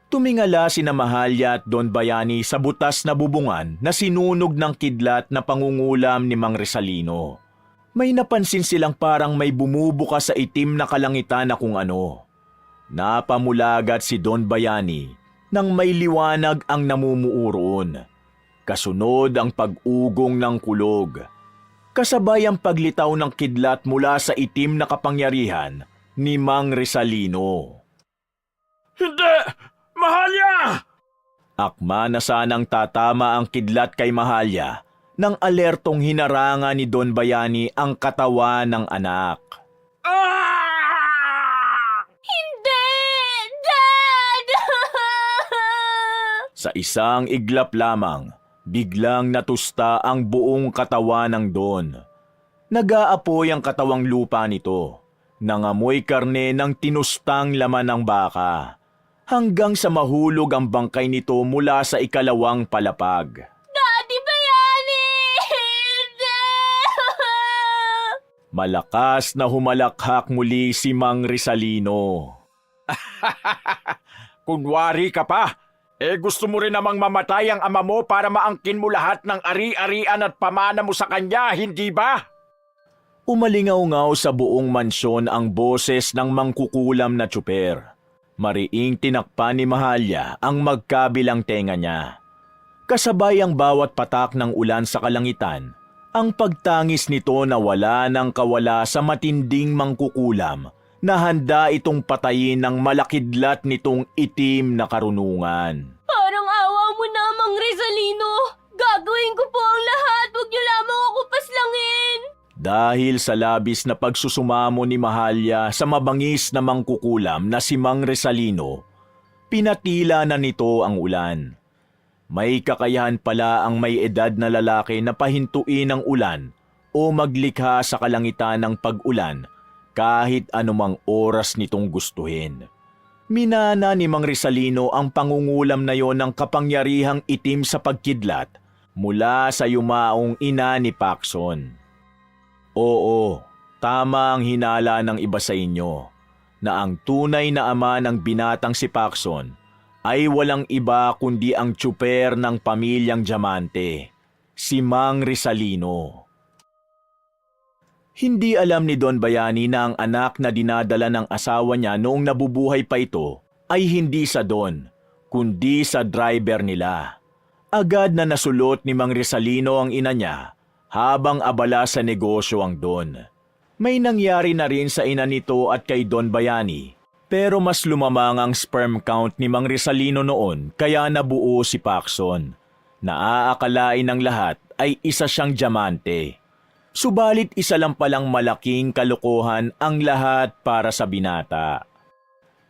Tumingala sina Mahalya at Don Bayani sa butas na bubungan na sinunog ng kidlat na pangungulam ni Mang Rizalino. May napansin silang parang may bumubuka sa itim na kalangitan na kung ano. Napamulagat si Don Bayani nang may liwanag ang namumuuroon. Kasunod ang pag-ugong ng kulog. Kasabay ang paglitaw ng kidlat mula sa itim na kapangyarihan ni Mang Rizalino. Hindi! Mahalya! Akma na sanang tatama ang kidlat kay Mahalya nang alertong hinarangan ni Don Bayani ang katawan ng anak. Ah! Hindi! Dad! Sa isang iglap lamang, biglang natusta ang buong katawan ng Don. Nag-aapoy ang katawang lupa nito. Nangamoy karne ng tinustang laman ng baka. Hanggang sa mahulog ang bangkay nito mula sa ikalawang palapag. Daddy Bayani! Hindi! Malakas na humalakhak muli si Mang Rizalino. Kunwari ka pa. Gusto mo rin namang mamatay ang ama mo para maangkin mo lahat ng ari-arian at pamana mo sa kanya, hindi ba? Umalingaw-ngaw sa buong mansyon ang boses ng mangkukulam na tsuper. Mariing tinakpan ni Mahalya ang magkabilang tenga niya. Kasabay ang bawat patak ng ulan sa kalangitan, ang pagtangis nito na wala ng kawala sa matinding mangkukulam na handa itong patayin ng malakidlat nitong itim na karunungan. Parang awa mo na, Mang Rizalino! Gagawin ko po ang lahat! Huwag niyo lamang ako paslangin! Dahil sa labis na pagsusumamo ni Mahalya sa mabangis na mangkukulam na si Mang Rizalino, pinatila na nito ang ulan. May kakayahan pala ang may edad na lalaki na pahintuin ang ulan o maglikha sa kalangitan ng pag-ulan kahit anumang oras nitong gustuhin. Minana ni Mang Rizalino ang pangungulam na yon ng kapangyarihang itim sa pagkidlat mula sa yumaong ina ni Paxson. Oo, tama ang hinala ng iba sa inyo na ang tunay na ama ng binatang si Paxson ay walang iba kundi ang tsuper ng pamilyang Diamante, si Mang Rizalino. Hindi alam ni Don Bayani na ang anak na dinadala ng asawa niya noong nabubuhay pa ito ay hindi sa Don, kundi sa driver nila. Agad na nasulot ni Mang Rizalino ang ina niya habang abala sa negosyo ang Don. May nangyari na rin sa ina nito at kay Don Bayani, pero mas lumamang ang sperm count ni Mang Rizalino noon kaya nabuo si Paxson. Naaakalain ng lahat ay isa siyang diamante. Subalit isa lang palang malaking kalokohan ang lahat para sa binata.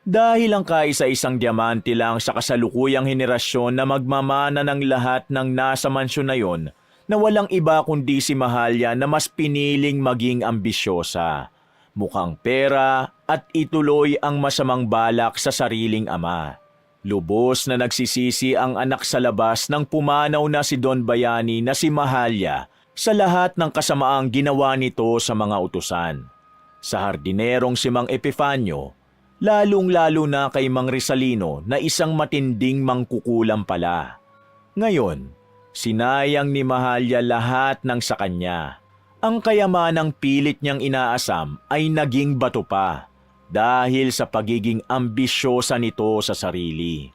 Dahil ang kaisa-isang diamante lang sa kasalukuyang henerasyon na magmamana ng lahat ng nasa mansyon na yon, na walang iba kundi si Mahalya na mas piniling maging ambisyosa, mukhang pera at ituloy ang masamang balak sa sariling ama. Lubos na nagsisisi ang anak sa labas nang pumanaw na si Don Bayani na si Mahalya sa lahat ng kasamaang ginawa nito sa mga utusan. Sa hardinerong si Mang Epifanio, lalong-lalo na kay Mang Rizalino na isang matinding mangkukulam pala. Ngayon, sinayang ni Mahalya lahat ng sa kanya. Ang kayamanang pilit niyang inaasam ay naging bato pa dahil sa pagiging ambisyosa nito sa sarili.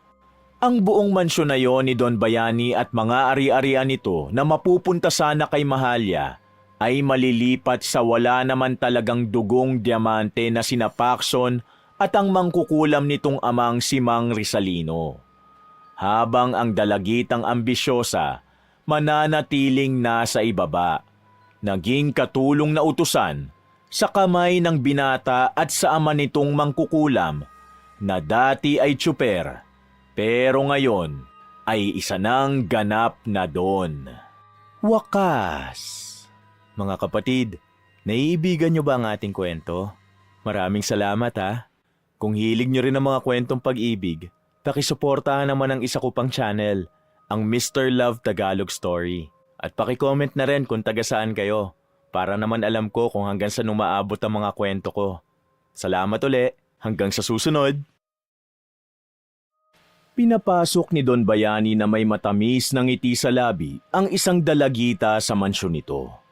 Ang buong mansyon na yon ni Don Bayani at mga ari-arian nito na mapupunta sana kay Mahalya ay malilipat sa wala naman talagang dugong diamante na sina Pacson at ang mangkukulam nitong amang si Mang Rizalino. Habang ang dalagitang ambisyosa mananatiling nasa ibaba, naging katulong na utusan sa kamay ng binata at sa ama nitong mangkukulam na dati ay tsuper, pero ngayon ay isa ng ganap na don. Wakas! Mga kapatid, naiibigan niyo ba ang ating kwento? Maraming salamat ha. Kung hilig niyo rin ang mga kwentong pag-ibig, pakisuportahan naman ang isa ko pang channel, ang Mr. Love Tagalog Story. At pakicomment na rin kung taga saan kayo, para naman alam ko kung hanggang saan umaabot ang mga kwento ko. Salamat uli, hanggang sa susunod! Pinapasok ni Don Bayani na may matamis na ngiti sa labi ang isang dalagita sa mansyon nito.